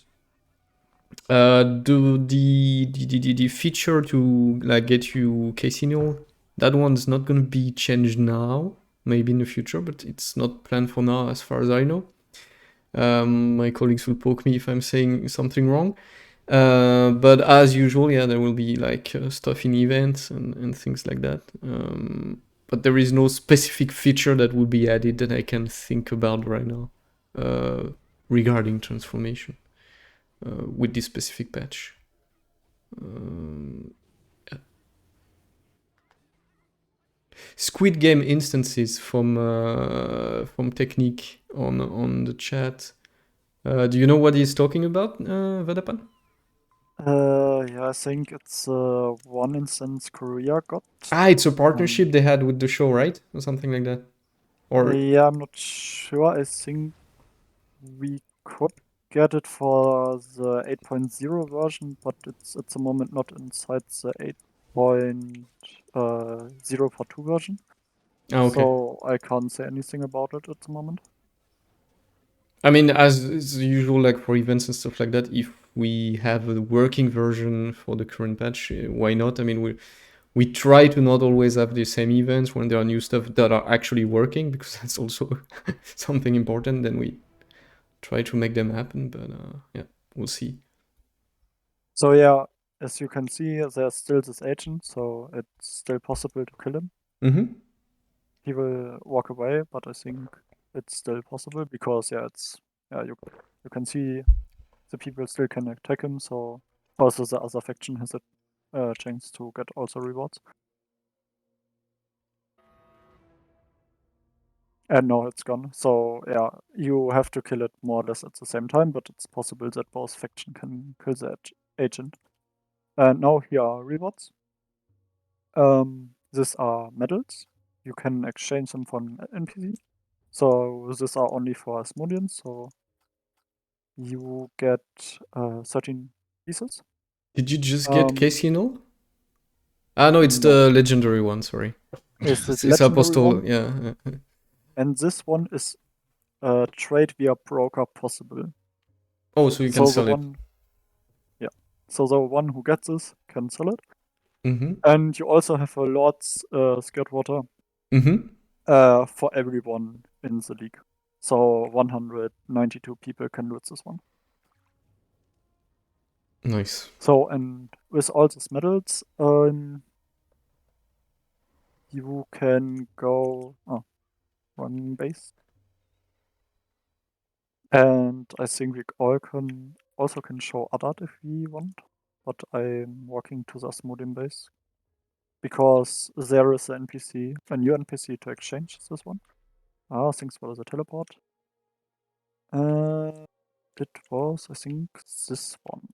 do the feature to like get you Casinio, that one's not gonna be changed now. Maybe in the future, but it's not planned for now, as far as I know. My colleagues will poke me if I'm saying something wrong. But as usual, yeah, there will be like stuff in events and things like that. But there is no specific feature that will be added that I can think about right now regarding transformation with this specific patch. Yeah. Squid Game instances from Technique on the chat. Do you know what he's talking about, Vedapan? Yeah, I think it's one instance Korea got. It's a partnership they had with the show, right? Or something like that. Or yeah, I'm not sure. I think we could get it for the 8.0 version, but it's at the moment not inside the 8.0.2 version. okay. So I can't say anything about it at the moment. I mean, as usual, like for events and stuff like that, if we have a working version for the current patch, why not? I mean, we try to not always have the same events when there are new stuff that are actually working, because that's also something important. Then we try to make them happen, but yeah, we'll see. So yeah, as you can see, there's still this agent, so it's still possible to kill him. Mm-hmm. He will walk away, but I think it's still possible because you can see the people still can attack him, so also the other faction has a chance to get also rewards. And now it's gone. So yeah, you have to kill it more or less at the same time, but it's possible that both faction can kill the agent. And now here are rewards. These are medals. You can exchange them for an NPC. So these are only for Asmodeans, so you get 13 pieces. Did you just get Casino? No, it's No. the legendary one, sorry. It's the It's legendary Apostle, one. yeah. And this one is trade via broker possible. Oh, so you can sell it. Yeah. So the one who gets this can sell it. Mm-hmm. And you also have a Lord's Skirt Water Mm-hmm. for everyone in the league. So 192 people can loot this one. Nice. So, and with all these medals, you can go run base. And I think we all can also can show Adat if we want, but I'm walking to the Asmodean base because there is an NPC, a new NPC to exchange this one. Thanks for the teleport. It was, I think, this one.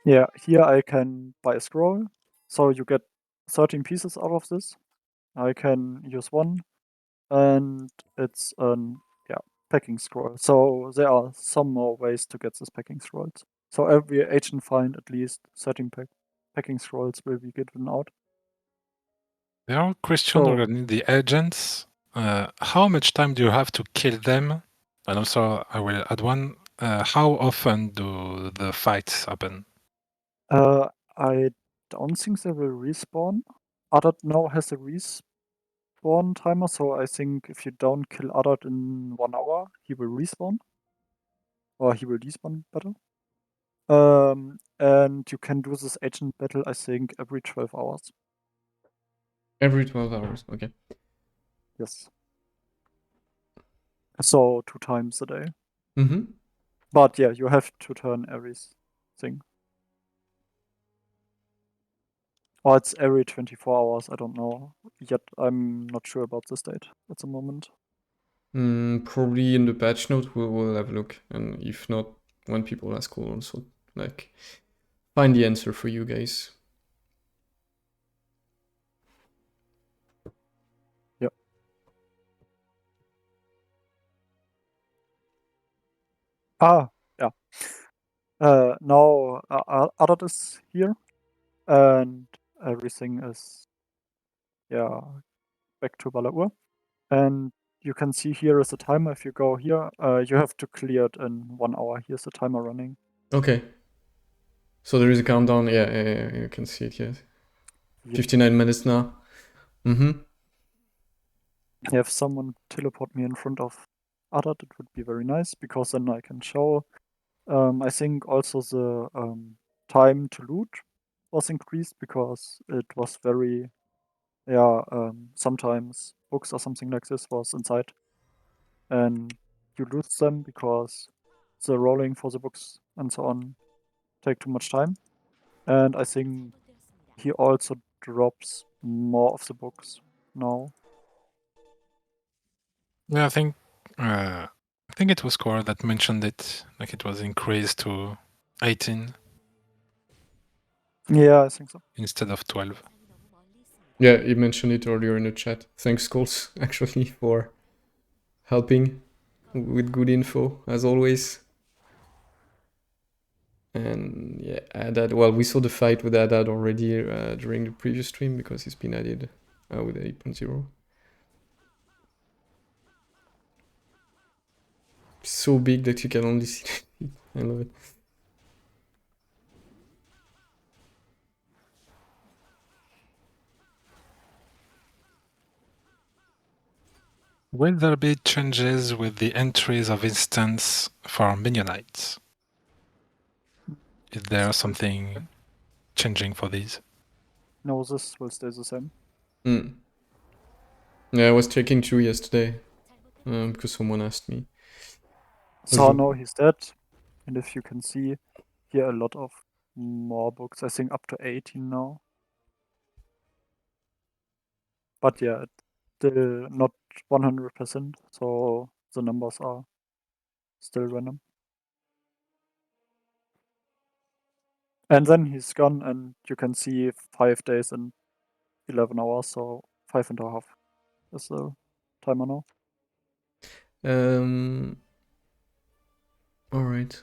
Yeah, here I can buy a scroll. So you get 13 pieces out of this. I can use one, and it's an packing scroll. So there are some more ways to get this packing scrolls. So every agent find at least 13 packing scrolls will be given out. There are questions regarding the agents. How much time do you have to kill them? And also, I will add one. How often do the fights happen? I don't think they will respawn. Adat now has a respawn timer, so I think if you don't kill Adat in 1 hour, he will respawn. Or he will despawn better. And you can do this agent battle, I think, every 12 hours. Every 12 hours, okay. Yes. So 2 times a day. Mm-hmm. But yeah, you have to turn everything. Or it's every 24 hours, I don't know. Yet I'm not sure about this date at the moment. Probably in the patch note we'll have a look, and if not, when people ask, we'll also like find the answer for you guys. Yep. Yeah. Now Adat is here, and everything is back to Balaur. And you can see here is the timer. If you go here, you have to clear it in 1 hour. Here's the timer running. Okay. So there is a countdown. Yeah, you can see it. Yes. Yep. 59 minutes now. Mm-hmm. If someone teleport me in front of Adat, it would be very nice because then I can show. I think also the time to loot was increased because it was very, sometimes books or something like this was inside, and you lose them because the rolling for the books and so on take too much time. And I think he also drops more of the books now. Yeah, I think it was Core that mentioned it, like it was increased to 18 Yeah, I think so. instead of 12. Yeah, you mentioned it earlier in the chat. Thanks, Coles, actually, for helping with good info, as always. And yeah, Haddad, well, we saw the fight with Haddad already during the previous stream because he's been added with 8.0. So big that you can only see it. I love it. Will there be changes with the entries of instance for Minionites? Is there something changing for these? No, this will stay the same. Yeah, I was checking too yesterday because someone asked me. So now he's dead. And if you can see here, a lot of more books. I think up to 18 now. But yeah, it's still not 100%. So the numbers are still random. And then he's gone, and you can see 5 days and 11 hours. So 5.5 is the timer now. All right.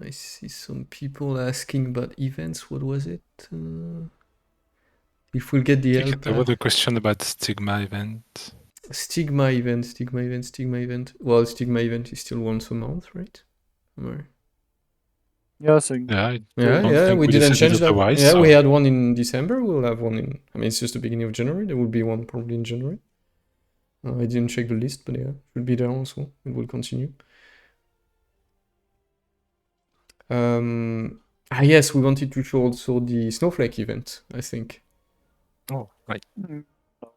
I see some people asking about events. What was it? If we'll get the help. There was a question about Stigma event. Stigma event. Well, Stigma event is still once a month, right? Yeah, I think. Yeah, we didn't change that. Yeah, we had one in December. We'll have one in. I mean, it's just the beginning of January. There will be one probably in January. I didn't check the list, but yeah, it should be there also. It will continue. Yes, we wanted to show also the Snowflake event, I think. Oh, right. No, I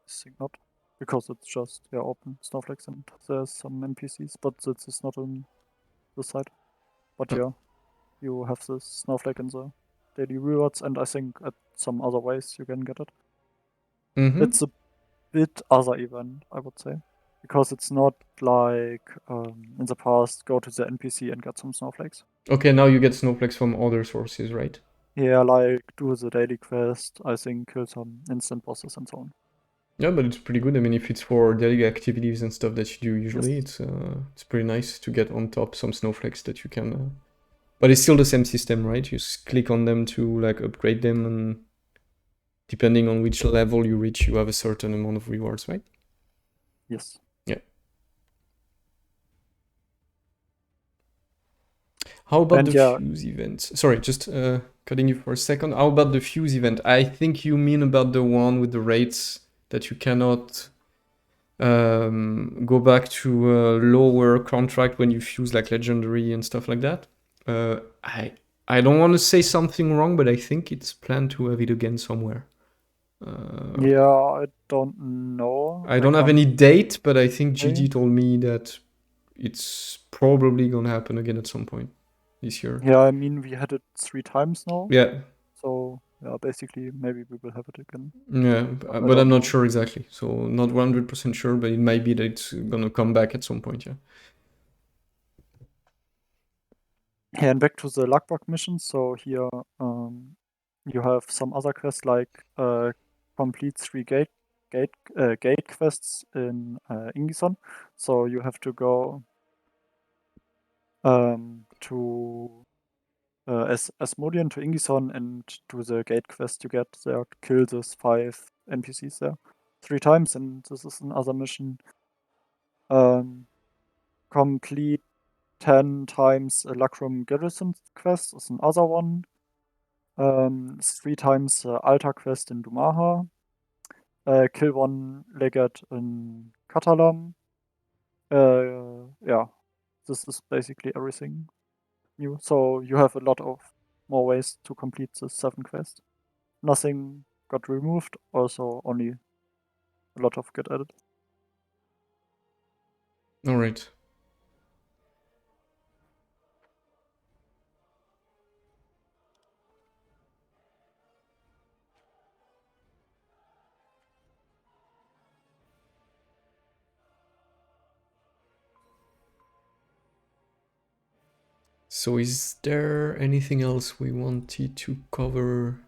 think not. Because it's just open snowflakes and there's some NPCs, but this is not on the site. But yeah, you have this snowflake in the daily rewards, and I think at some other ways you can get it. It's a bit other event, I would say, because it's not like in the past go to the NPC and get some snowflakes. Okay, now you get snowflakes from other sources, right? Yeah, like do the daily quest, I think kill some instant bosses and so on. Yeah, but it's pretty good. I mean, if it's for daily activities and stuff that you do usually, Yes. it's pretty nice to get on top some snowflakes that you can. But it's still the same system, right? You just click on them to like upgrade them, and depending on which level you reach, you have a certain amount of rewards, right? Yes. Yeah. How about the fuse event? Sorry, just cutting you for a second. How about the fuse event? I think you mean about the one with the rates that you cannot go back to a lower contract when you fuse like legendary and stuff like that. I don't want to say something wrong, but I think it's planned to have it again somewhere. Yeah, I don't know. I don't have any date, but I think GG told me that it's probably gonna happen again at some point this year. Yeah, I mean, we had it 3 times now. Yeah. So, yeah, basically, maybe we will have it again. Yeah, but I'm not sure exactly. So, not 100% sure, but it might be that it's gonna come back at some point, yeah. Yeah, and back to the luckbug mission. So here you have some other quests like complete 3 gate quests in Ingison. So you have to go to Asmodean to Ingison and do the gate quest you get there, kill those 5 NPCs there 3 times, and this is another mission. Complete 10 times a Lacrum Garrison quest is another one. 3 times Altar quest in Dumaha. Kill 1 Legate in Katalam. Yeah, this is basically everything new. So you have a lot of more ways to complete the 7 quests. Nothing got removed, also only a lot of get added. All right. So is there anything else we wanted to cover?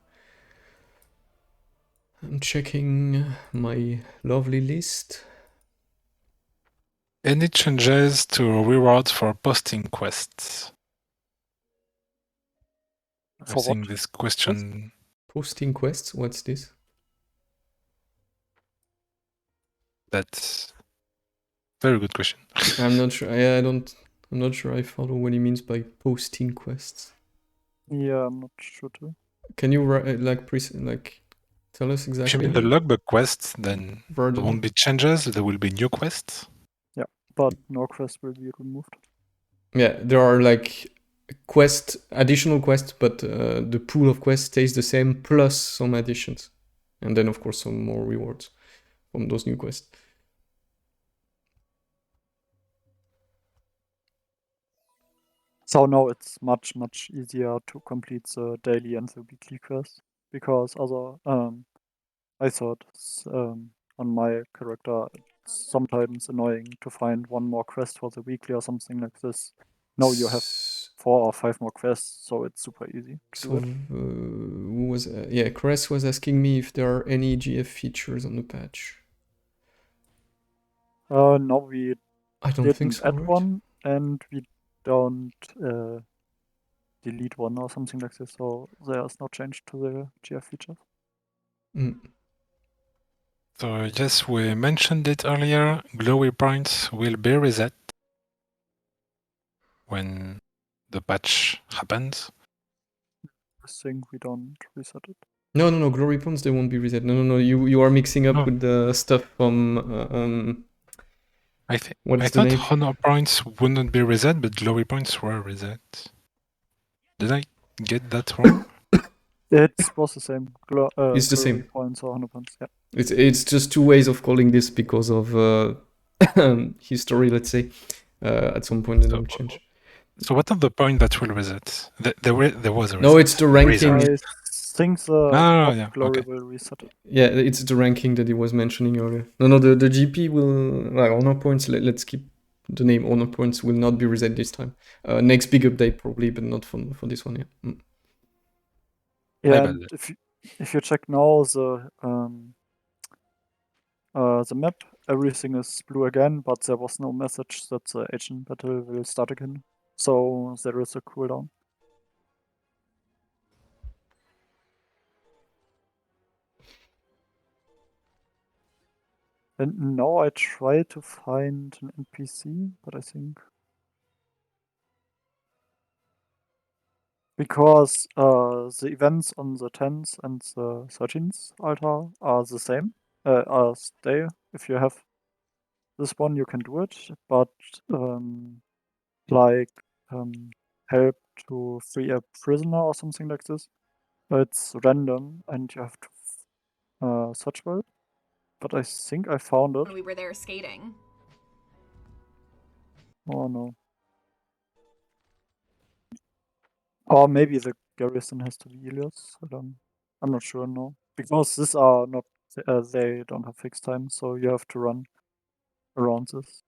I'm checking my lovely list. Any changes to rewards for posting quests? I For think what? this question. Posting quests? What's this? That's very good question. I'm not sure. I'm not sure I follow what he means by posting quests. Yeah, I'm not sure too. Can you tell us If exactly? you mean the logbook quests, then Version. there won't be changes. There will be new quests. Yeah, but no quest will be removed. Yeah, there are like additional quests, but the pool of quests stays the same plus some additions, and then of course some more rewards from those new quests. So now it's much easier to complete the daily and the weekly quests because I thought on my character it's sometimes annoying to find one more quest for the weekly or something like this. Now you have 4 or 5 more quests, so it's super easy to do it. Who was Cress was asking me if there are any GF features on the patch. No, we I don't think didn't so, add right? one, and we don't delete one or something like this, so there's no change to the GF features. So yes, we mentioned it earlier. Glowy points will be reset when the patch happens. I think we don't reset it. No. Glory points, they won't be reset. No. You are mixing up with the stuff from. I thought honor points wouldn't be reset, but glory points were reset. Did I get that wrong? It was the same. It's the glory same. points or honor points. Yeah. It's just two ways of calling this because of history. Let's say at some point the name change. So what are the points that will reset? There was a reset. No, it's the ranking. I think the glory will reset it. Yeah, it's the ranking that he was mentioning earlier. No, the GP will honor points. Let's keep the name honor points will not be reset this time. Next big update probably, but not for this one. Yeah. Yeah, and if you check now the map, everything is blue again, but there was no message that the agent battle will start again. So there is a cooldown. And now I try to find an NPC, but I think because the events on the 10th and the 13th altar are the same, stay. If you have this one, you can do it, but help to free a prisoner or something like this, it's random and you have to search for it. But I think I found it. We were there skating. Oh no. Or maybe the garrison has to be Ilios. I'm not sure, no. Because these are not, they don't have fixed time, so you have to run around this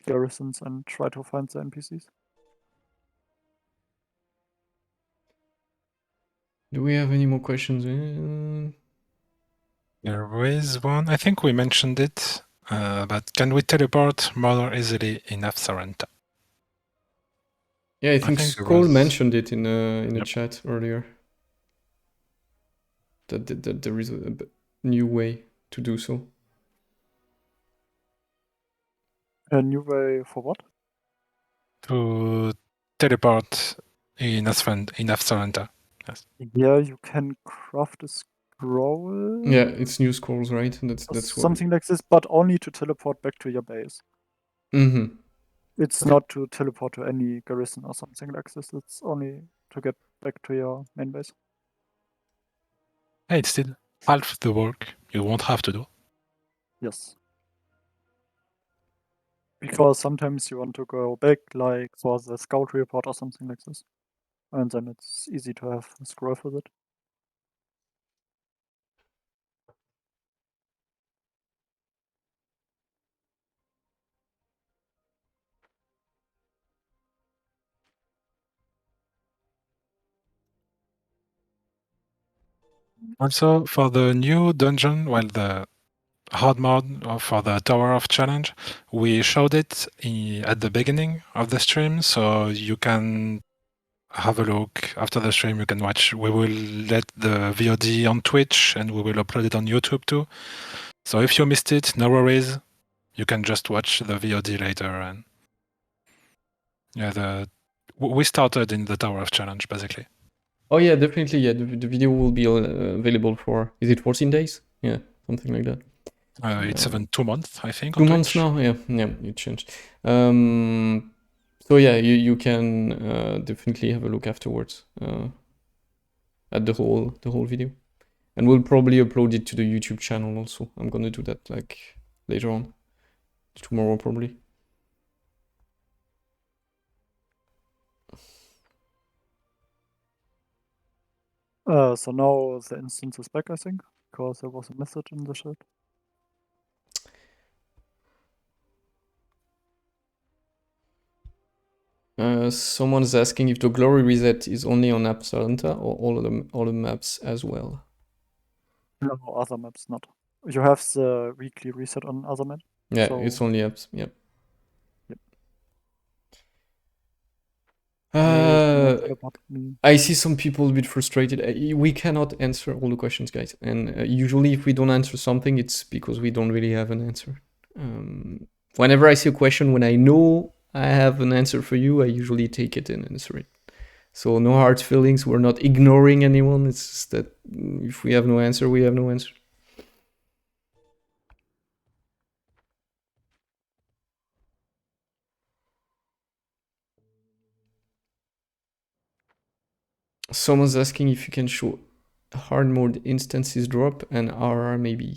garrisons and try to find the NPCs. Do we have any more questions? There is one. I think we mentioned it, but can we teleport more easily in Afsaranta? Yeah, I think Skull mentioned it in a chat earlier. That there is a new way to do so. A new way for what? To teleport in Afsaranta. Yes. Yeah, you can craft a scroll. Yeah, it's new scrolls, right? That's something like this, but only to teleport back to your base. Mm-hmm. It's not to teleport to any garrison or something like this. It's only to get back to your main base. Hey, it's still half the work you won't have to do. Yes. Because sometimes you want to go back, like for the scout report or something like this. And then it's easy to have a scroll with it. Also, for the new dungeon, well, the hard mode for the Tower of Challenge, we showed it at the beginning of the stream, so you can have a look after the stream. You can watch. We will let the VOD on Twitch, and we will upload it on YouTube too. So if you missed it, no worries. You can just watch the VOD later. And yeah, we started in the Tower of Challenge basically. Oh yeah, definitely. Yeah, the video will be available for, is it 14 days? Yeah, something like that. It's even 2 months, I think. 2 months now. Yeah, it changed. So yeah, you can definitely have a look afterwards at the whole video, and we'll probably upload it to the YouTube channel also. I'm gonna do that like later on, tomorrow probably. So now the instance is back, I think, because there was a message in the chat. Someone's asking if the glory reset is only on Absalanta or all the maps as well. No, other maps not. You have the weekly reset on other maps. Yeah, so... it's only apps. Yeah. I see some people a bit frustrated. We cannot answer all the questions, guys. And usually if we don't answer something, it's because we don't really have an answer. Whenever I see a question, when I know I have an answer for you, I usually take it and answer it. So no hard feelings. We're not ignoring anyone. It's just that if we have no answer, we have no answer. Someone's asking if you can show hard mode instances drop and RR maybe.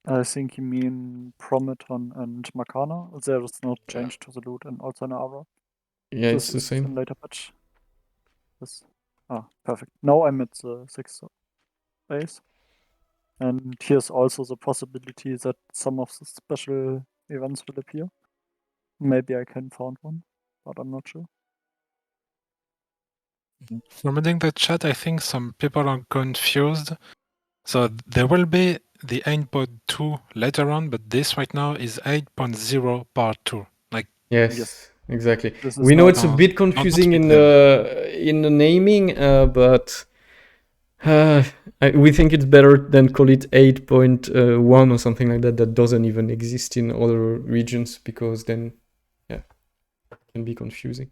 I think you mean Prometon and Makana. There is no change to the loot and also an aura. Yeah, it's the same. In later patch. This. Perfect. Now I'm at the 6th base. And here's also the possibility that some of the special events will appear. Maybe I can find one, but I'm not sure. From reading the chat, I think some people are confused. So there will be the 8.2 later on, but this right now is 8.0 part 2. Like yes. Exactly. We know it's a bit confusing in the naming, but we think it's better than call it 8.1 or something like that. That doesn't even exist in other regions, because then, yeah, it can be confusing.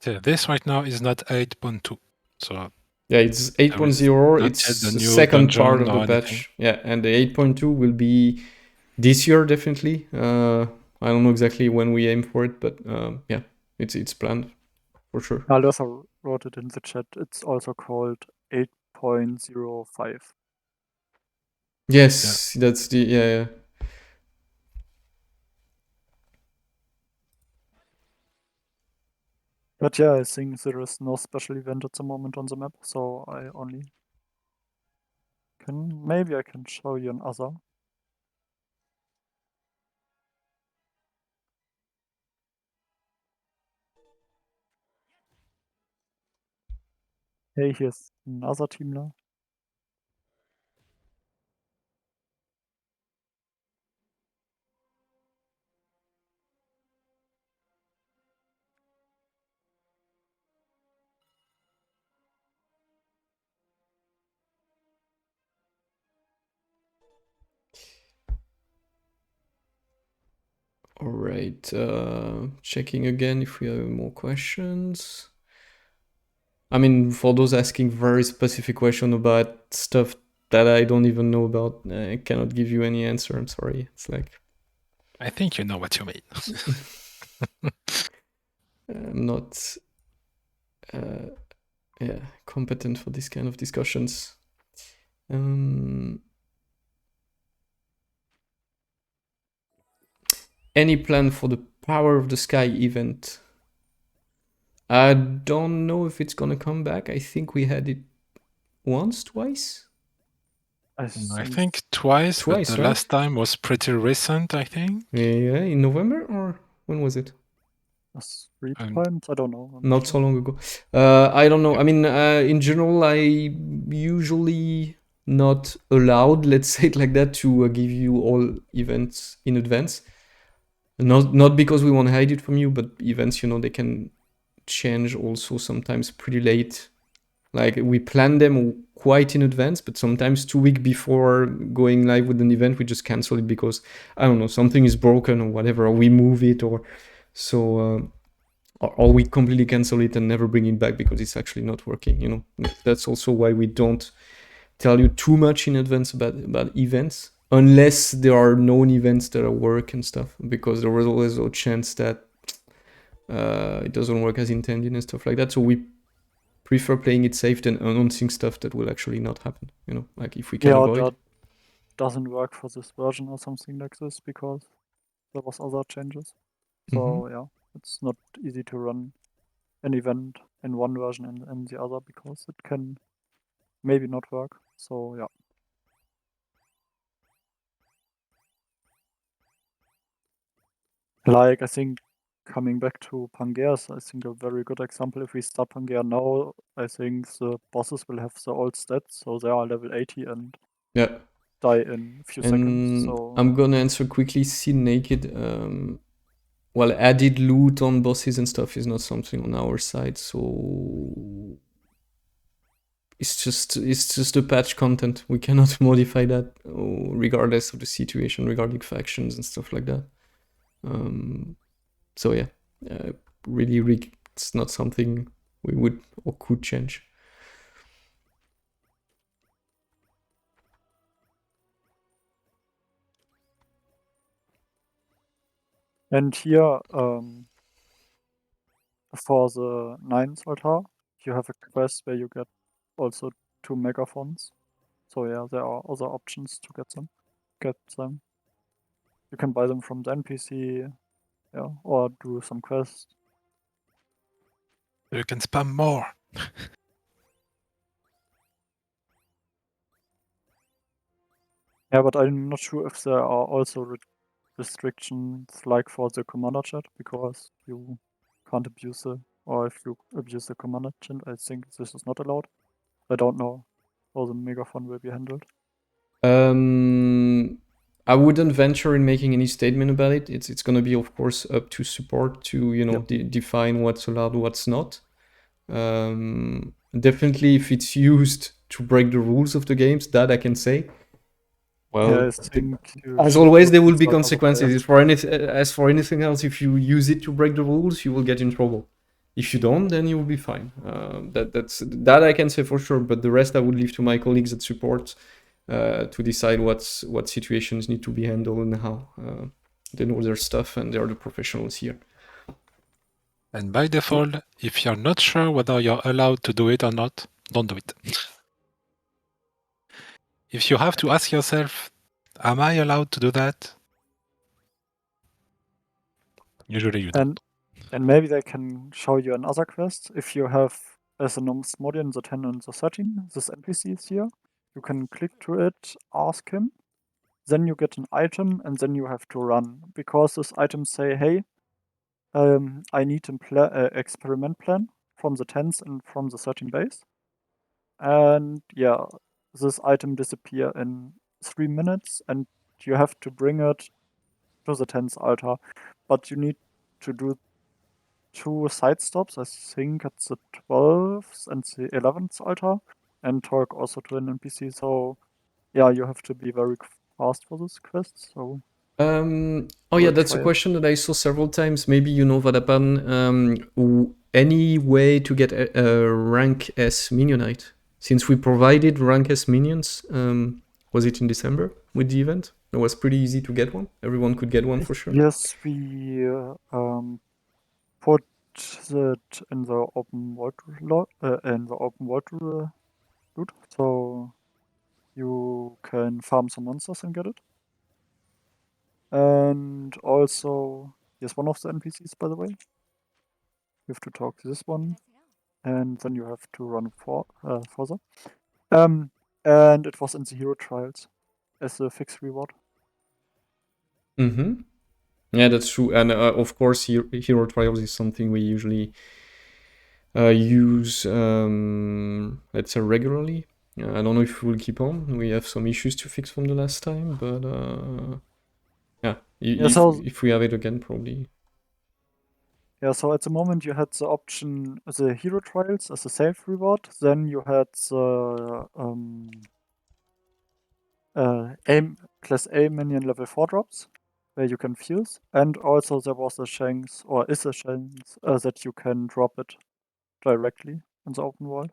Yeah, this right now is not 8.2. So yeah, it's 8.0. It's the second part of the patch. Yeah, and the 8.2 will be this year definitely. I don't know exactly when we aim for it, but yeah, it's planned for sure. I also wrote it in the chat. It's also called 8.05. Yes, that's the yeah. But yeah, I think there is no special event at the moment on the map, so I only can... Maybe I can show you another. Hey, here's another team now. All right, checking again if we have more questions. I mean, for those asking very specific question about stuff that I don't even know about, I cannot give you any answer. I'm sorry. It's like, I think you know what you mean. I'm not competent for this kind of discussions. Any plan for the Power of the Sky event? I don't know if it's gonna come back. I think we had it once, twice. I think twice, but the last time was pretty recent, I think. Yeah, in November, or when was it? 3 times? I don't know. Not so long ago. I don't know. I mean, in general, I usually not allowed, let's say it like that, to give you all events in advance. Not because we want to hide it from you, but events, they can change also sometimes pretty late. Like we plan them quite in advance, but sometimes 2 weeks before going live with an event, we just cancel it because, I don't know, something is broken or whatever, or we move it, or so, or we completely cancel it and never bring it back because it's actually not working. That's also why we don't tell you too much in advance about events, unless there are known events that are work and stuff, because there was always a chance that it doesn't work as intended and stuff like that. So we prefer playing it safe than announcing stuff that will actually not happen. Like if we can avoid. That doesn't work for this version or something like this because there was other changes. So yeah, it's not easy to run an event in one version and the other because it can maybe not work. So yeah. Like I think coming back to Pangaea's, I think a very good example. If we start Pangaea now, I think the bosses will have the old stats, so they are level 80 and die in a few seconds. So I'm gonna answer quickly. See naked. Well, added loot on bosses and stuff is not something on our side, so it's just the patch content. We cannot modify that, regardless of the situation regarding factions and stuff like that. So yeah, really, it's not something we would or could change. and here, for the 9th altar, you have a quest where you get also 2 megaphones. So yeah, there are other options to get them. You can buy them from the NPC, yeah, or do some quests. You can spam more. Yeah, but I'm not sure if there are also restrictions like for the commander chat, because you can't abuse or if you abuse the commander chat, I think this is not allowed. I don't know how the megaphone will be handled. I wouldn't venture in making any statement about it. It's going to be, of course, up to support to define what's allowed, what's not. Definitely, if it's used to break the rules of the games, that I can say. Well, as always, there will be consequences. As for anything else, if you use it to break the rules, you will get in trouble. If you don't, then you will be fine. That I can say for sure. But the rest, I would leave to my colleagues at support to decide what situations need to be handled and how. They know their stuff and they are the professionals here. And by default, if you're not sure whether you're allowed to do it or not, don't do it. If you have to ask yourself, am I allowed to do that? Usually you don't. And maybe they can show you another quest. If you have, as a Nomsmodian, the 10 and the 13, this NPC is here. You can click to it, ask him, then you get an item, and then you have to run. Because this item say, hey, I need an experiment plan from the 10s and from the 13 base. And yeah, this item disappear in 3 minutes, and you have to bring it to the 10th altar. But you need to do 2 side stops, I think at the 12th and the 11th altar, and talk also to an NPC. So yeah, you have to be very fast for this quest. So that's a question that I saw several times. Maybe you know, Vadapan, any way to get a rank S minionite? Since we provided rank S minions, was it in December with the event? It was pretty easy to get one. Everyone could get one for sure. Yes, we put it in the open world loot, so you can farm some monsters and get it. And also, yes, one of the NPCs, by the way. You have to talk to this one, and then you have to run further. And it was in the hero trials as a fixed reward. Mm-hmm. Yeah, that's true. And of course, hero trials is something we usually use, let's say, regularly. I don't know if we'll keep on. We have some issues to fix from the last time, but yeah, if we have it again, probably. Yeah, so at the moment you had the option, the hero trials as a safe reward. Then you had the class A minion level 4 drops, where you can fuse. And also there was a chance, or is a chance, that you can drop it directly in the open world.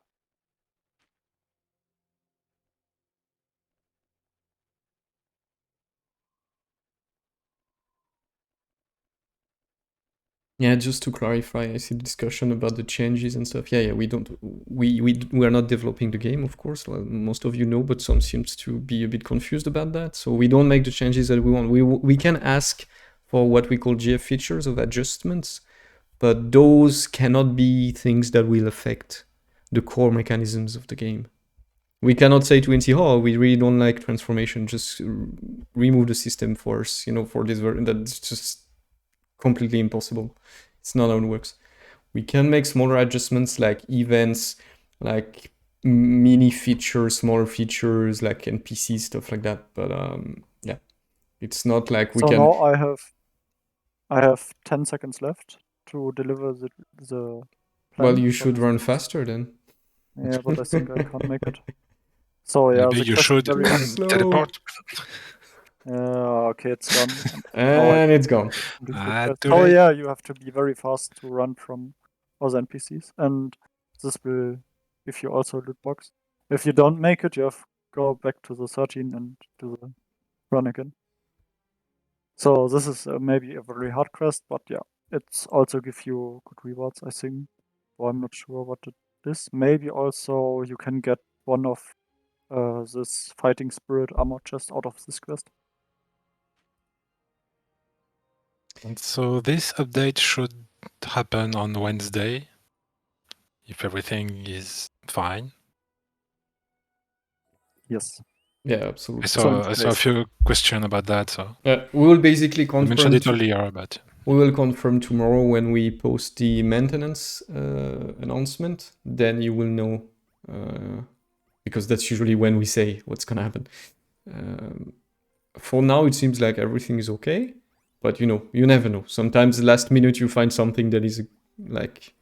Yeah, just to clarify, I see the discussion about the changes and stuff. Yeah, we are not developing the game, of course. Well, most of you know, but some seems to be a bit confused about that. So we don't make the changes that we want. We can ask for what we call GF features of adjustments, but those cannot be things that will affect the core mechanisms of the game. We cannot say to NC, oh, we really don't like transformation, just remove the system for us, for this version. That's just completely impossible. It's not how it works. We can make smaller adjustments like events, like mini features, smaller features like NPCs, stuff like that. But yeah, it's not like we so can. So now I have 10 seconds left to deliver the plan. Well, you should run faster then. Yeah, but I think I can't make it. So yeah, maybe you should teleport. Okay, it's gone. And it's gone. Oh yeah, you have to be very fast to run from other NPCs, and this will give you also a loot box. If you don't make it, you have to go back to the 13 and do the run again. So this is maybe a very hard quest, but yeah, it's also give you good rewards, I think. Well, I'm not sure what it is. Maybe also you can get one of this fighting spirit armor chest out of this quest. And so this update should happen on Wednesday, if everything is fine. Yes. Yeah, absolutely. I saw a few questions about that. So we will basically confirm. I mentioned it earlier, but we will confirm tomorrow when we post the maintenance announcement. Then you will know, because that's usually when we say what's gonna happen. For now, it seems like everything is okay, but you never know. Sometimes last minute you find something that is like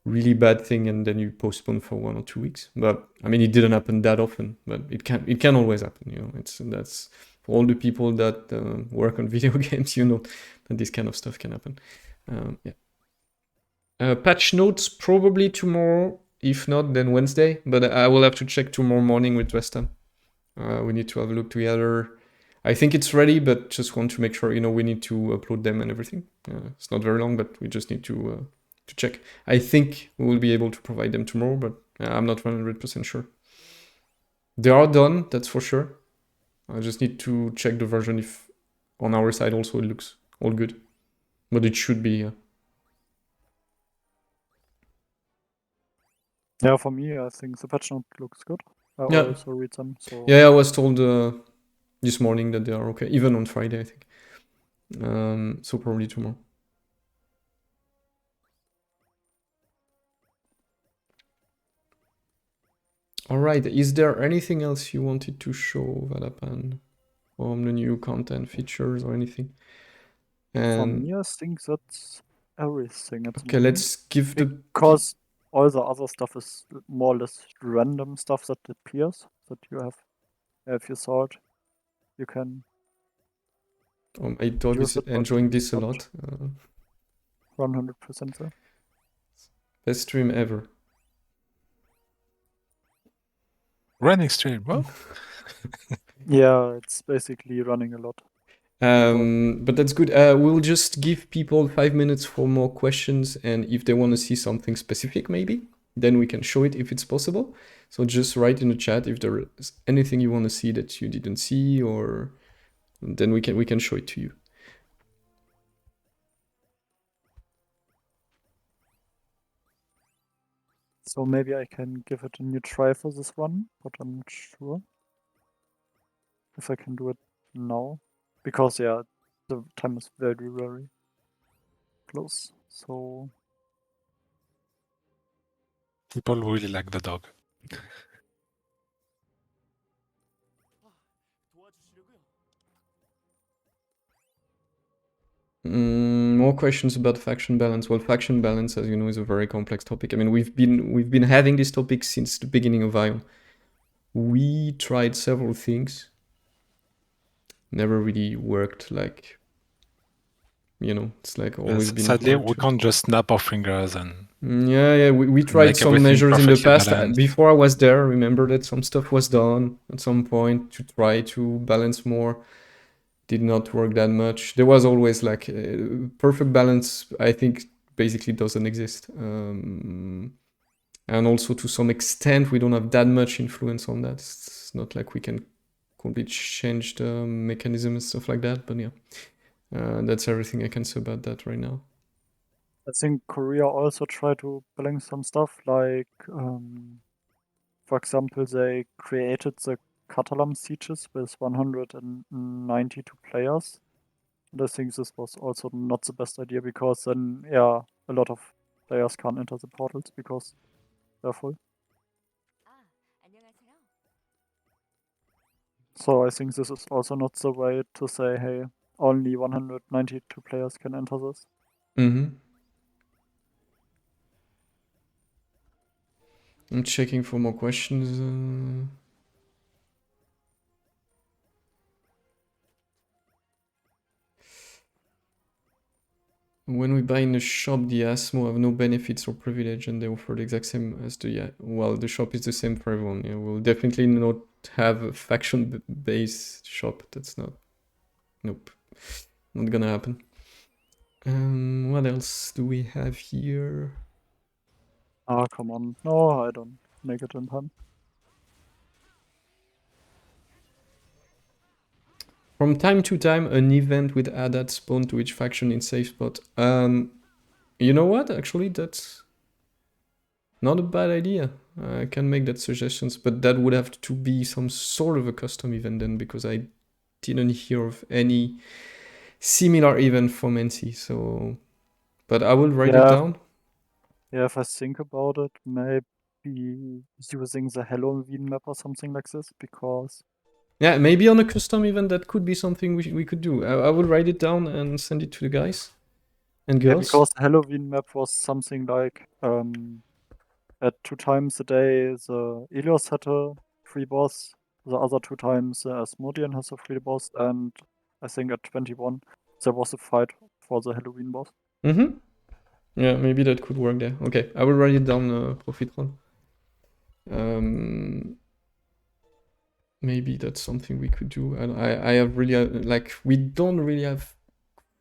really bad thing, and then you postpone for 1 or 2 weeks. But I mean, it didn't happen that often, but it can always happen. That's for all the people that work on video games. That this kind of stuff can happen. Yeah. Patch notes probably tomorrow. If not, then Wednesday. But I will have to check tomorrow morning with Dresden. We need to have a look together. I think it's ready, but just want to make sure. We need to upload them and everything. It's not very long, but we just need to check. I think we will be able to provide them tomorrow, but I'm not 100% sure. They are done, that's for sure. I just need to check the version if on our side also it looks all good. But it should be. Yeah, for me, I think the patch note looks good. I also read them. So yeah, I was told this morning that they are okay, even on Friday, I think. So probably tomorrow. All right. Is there anything else you wanted to show, Vadapan, from the new content features or anything? For me, I think that's everything at the moment. Okay, let's give because all the other stuff is more or less random stuff that appears that you have. If you saw it, you can. My dog is enjoying this a lot. 100% there. Best stream ever. Running stream, well. Yeah, it's basically running a lot. But that's good. We'll just give people 5 minutes for more questions, and if they want to see something specific, maybe, then we can show it if it's possible. So just write in the chat if there is anything you want to see that you didn't see, or then we can show it to you. So maybe I can give it a new try for this one, but I'm not sure if I can do it now. Because, yeah, the time is very, very close. So People really like the dog. More questions about faction balance. Well, faction balance, as you know, is a very complex topic. I mean, we've been having this topic since the beginning of IO. We tried several things. Never really worked. Like, you know, it's like always been Sadly, hard we to... can't just snap our fingers and... Yeah, we tried make some everything measures in the perfectly past. balanced. Before I was there, remember that some stuff was done at some point to try to balance more. Did not work that much. There was always like perfect balance, I think, basically doesn't exist. And also to some extent, we don't have that much influence on that. It's not like we can completely change the mechanism and stuff like that, but yeah. That's everything I can say about that right now. I think Korea also tried to balance some stuff, like, for example, they created the Catalan sieges with 192 players. And I think this was also not the best idea because then, yeah, a lot of players can't enter the portals because they're full. So I think this is also not the way to say, hey, only 192 players can enter this. Mm-hmm. I'm checking for more questions. When we buy in a shop, the ASMO have no benefits or privilege and they offer the exact same as the... Yeah, well, the shop is the same for everyone. Yeah, we'll definitely not have a faction-based shop. That's not... Nope. Not gonna happen. What else do we have here? Ah, come on. No, I don't make it in time. From time to time, an event with added spawn to each faction in safe spot. You know what? Actually, that's not a bad idea. I can make that suggestions, but that would have to be some sort of a custom event then, because I didn't hear of any similar event from NC. So, but I will write it down. Yeah, if I think about it, maybe using the Halloween map or something like this, because... Yeah, maybe on a custom event, that could be something we could do. I will write it down and send it to the guys and girls. Yeah, because the Halloween map was something like, at 2 times a day, the Elios had a free boss, the other 2 times Asmodean has a free boss, and I think at 21 there was a fight for the Halloween boss. Mm-hmm. Yeah, maybe that could work there. Okay, I will write it down, Profitron. Maybe that's something we could do. And I have really, like, we don't really have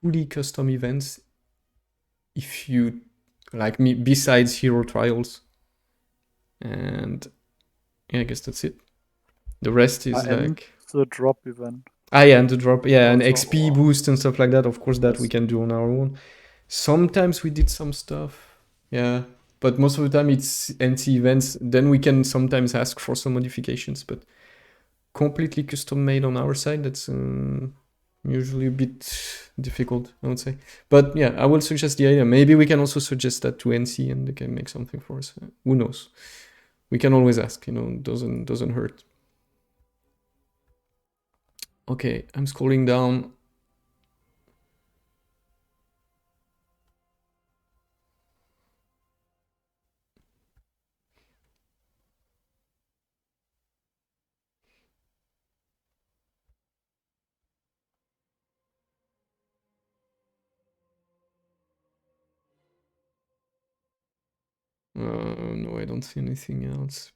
fully custom events. If you, like me, besides hero trials. And yeah, I guess that's it. The rest is like... the drop event. Yeah, and the drop, yeah, and Also, XP boost and stuff like that. Of course, that yes. we can do on our own. Sometimes we did some stuff, yeah, but most of the time it's NC events. Then we can sometimes ask for some modifications, but completely custom made on our side, that's usually a bit difficult, I would say. But yeah, I will suggest the idea. Maybe we can also suggest that to NC and they can make something for us. Who knows? We can always ask, you know, doesn't hurt. Okay, I'm scrolling down. No, I don't see anything else.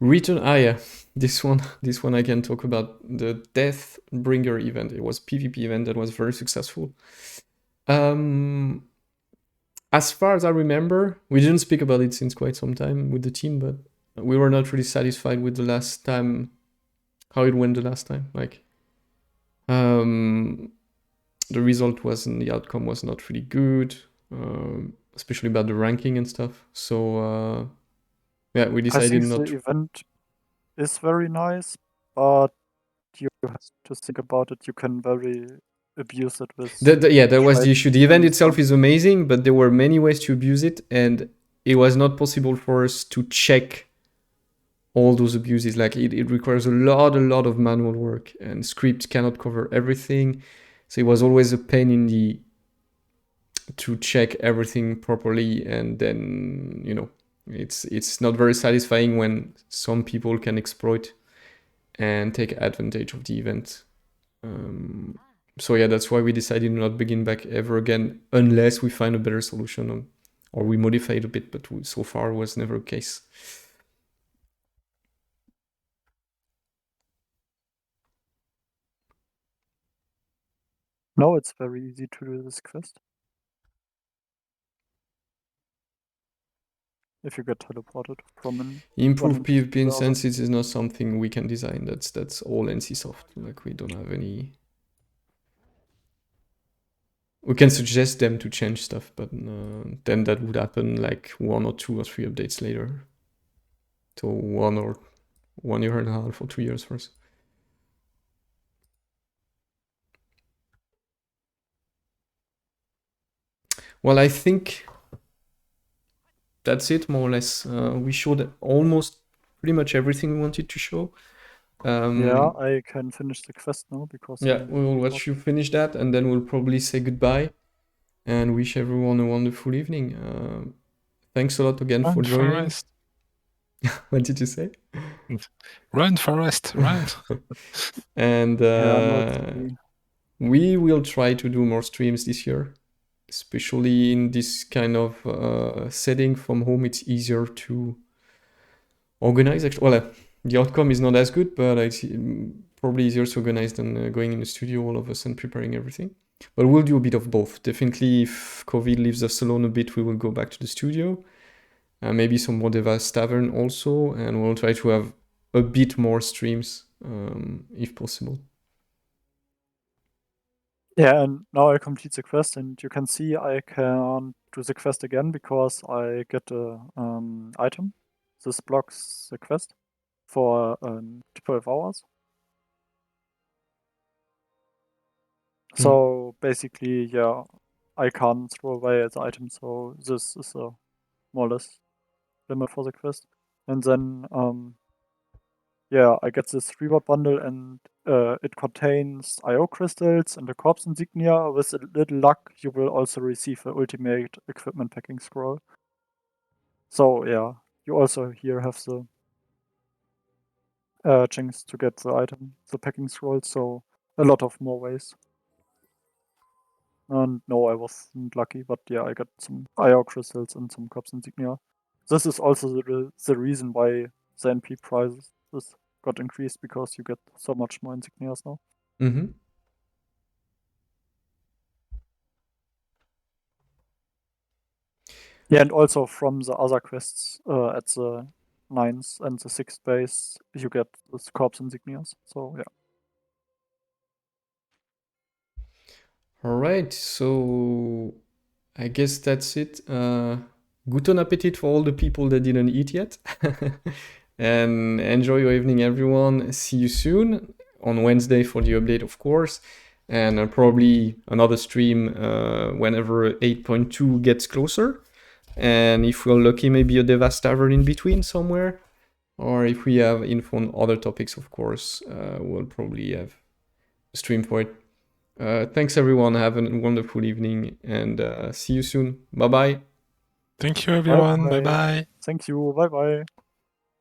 Return, yeah, this one I can talk about. The Deathbringer event. It was PvP event that was very successful. As far as I remember, we didn't speak about it since quite some time with the team, but we were not really satisfied with the last time, how it went the last time. Like, the result wasn't, the outcome was not really good, especially about the ranking and stuff. So, yeah, we decided not. The event is very nice, but you have to think about it. You can very abuse it with. Yeah, that was the issue. The event and itself stuff. is amazing, but there were many ways to abuse it, and it was not possible for us to check all those abuses. Like it requires a lot of manual work, and scripts cannot cover everything. So it was always a pain in the to check everything properly, and then it's not very satisfying when some people can exploit and take advantage of the event. So yeah, that's why we decided to not begin back ever again unless we find a better solution or we modify it a bit, but so far was never the case. No, it's very easy to do this quest. If you get teleported from an Improved PvP instances is not something we can design. That's all NCSoft. Like we don't have any. We can suggest them to change stuff, but then that would happen like 1 or 2 or 3 updates later. So 1 year and a half or 2 years first. Well, I think that's it, more or less. We showed almost pretty much everything we wanted to show. Yeah, I can finish the quest now because yeah, we'll watch you finish that, and then we'll probably say goodbye and wish everyone a wonderful evening. Thanks a lot again for joining. Forest. What did you say? Run, Forest, run. And we will try to do more streams this year, especially in this kind of setting from home. It's easier to organize. Well, the outcome is not as good, but it's probably easier to organize than going in the studio all of us and preparing everything. But we'll do a bit of both. Definitely, if COVID leaves us alone a bit, we will go back to the studio. Maybe some more Devas Tavern also, and we'll try to have a bit more streams if possible. Yeah, and now I complete the quest, and you can see I can do the quest again because I get a item. This blocks the quest for 12 hours. So basically, yeah, I can't throw away the item, so this is a more or less limit for the quest. And then, yeah, I get this reward bundle, and it contains IO crystals and a corpse insignia. With a little luck, you will also receive an ultimate equipment packing scroll. So yeah, you also here have the chance to get the item, the packing scroll. So a lot of more ways. And no, I wasn't lucky, but yeah, I got some IO crystals and some corpse insignia. This is also the reason why the NP prices got increased, because you get so much more insignias now. Mm-hmm. Yeah, and also from the other quests at the 9th and the 6th base, you get this corpse insignias. So yeah. All right, so I guess that's it. Guten Appetit for all the people that didn't eat yet. And enjoy your evening, everyone. See you soon on Wednesday for the update, of course. And probably another stream whenever 8.2 gets closer. And if we're lucky, maybe a Devas Tavern in between somewhere. Or if we have info on other topics, of course, we'll probably have a stream for it. Thanks, everyone. Have a wonderful evening, and see you soon. Bye-bye. Thank you, everyone. Bye-bye. Thank you. Bye-bye.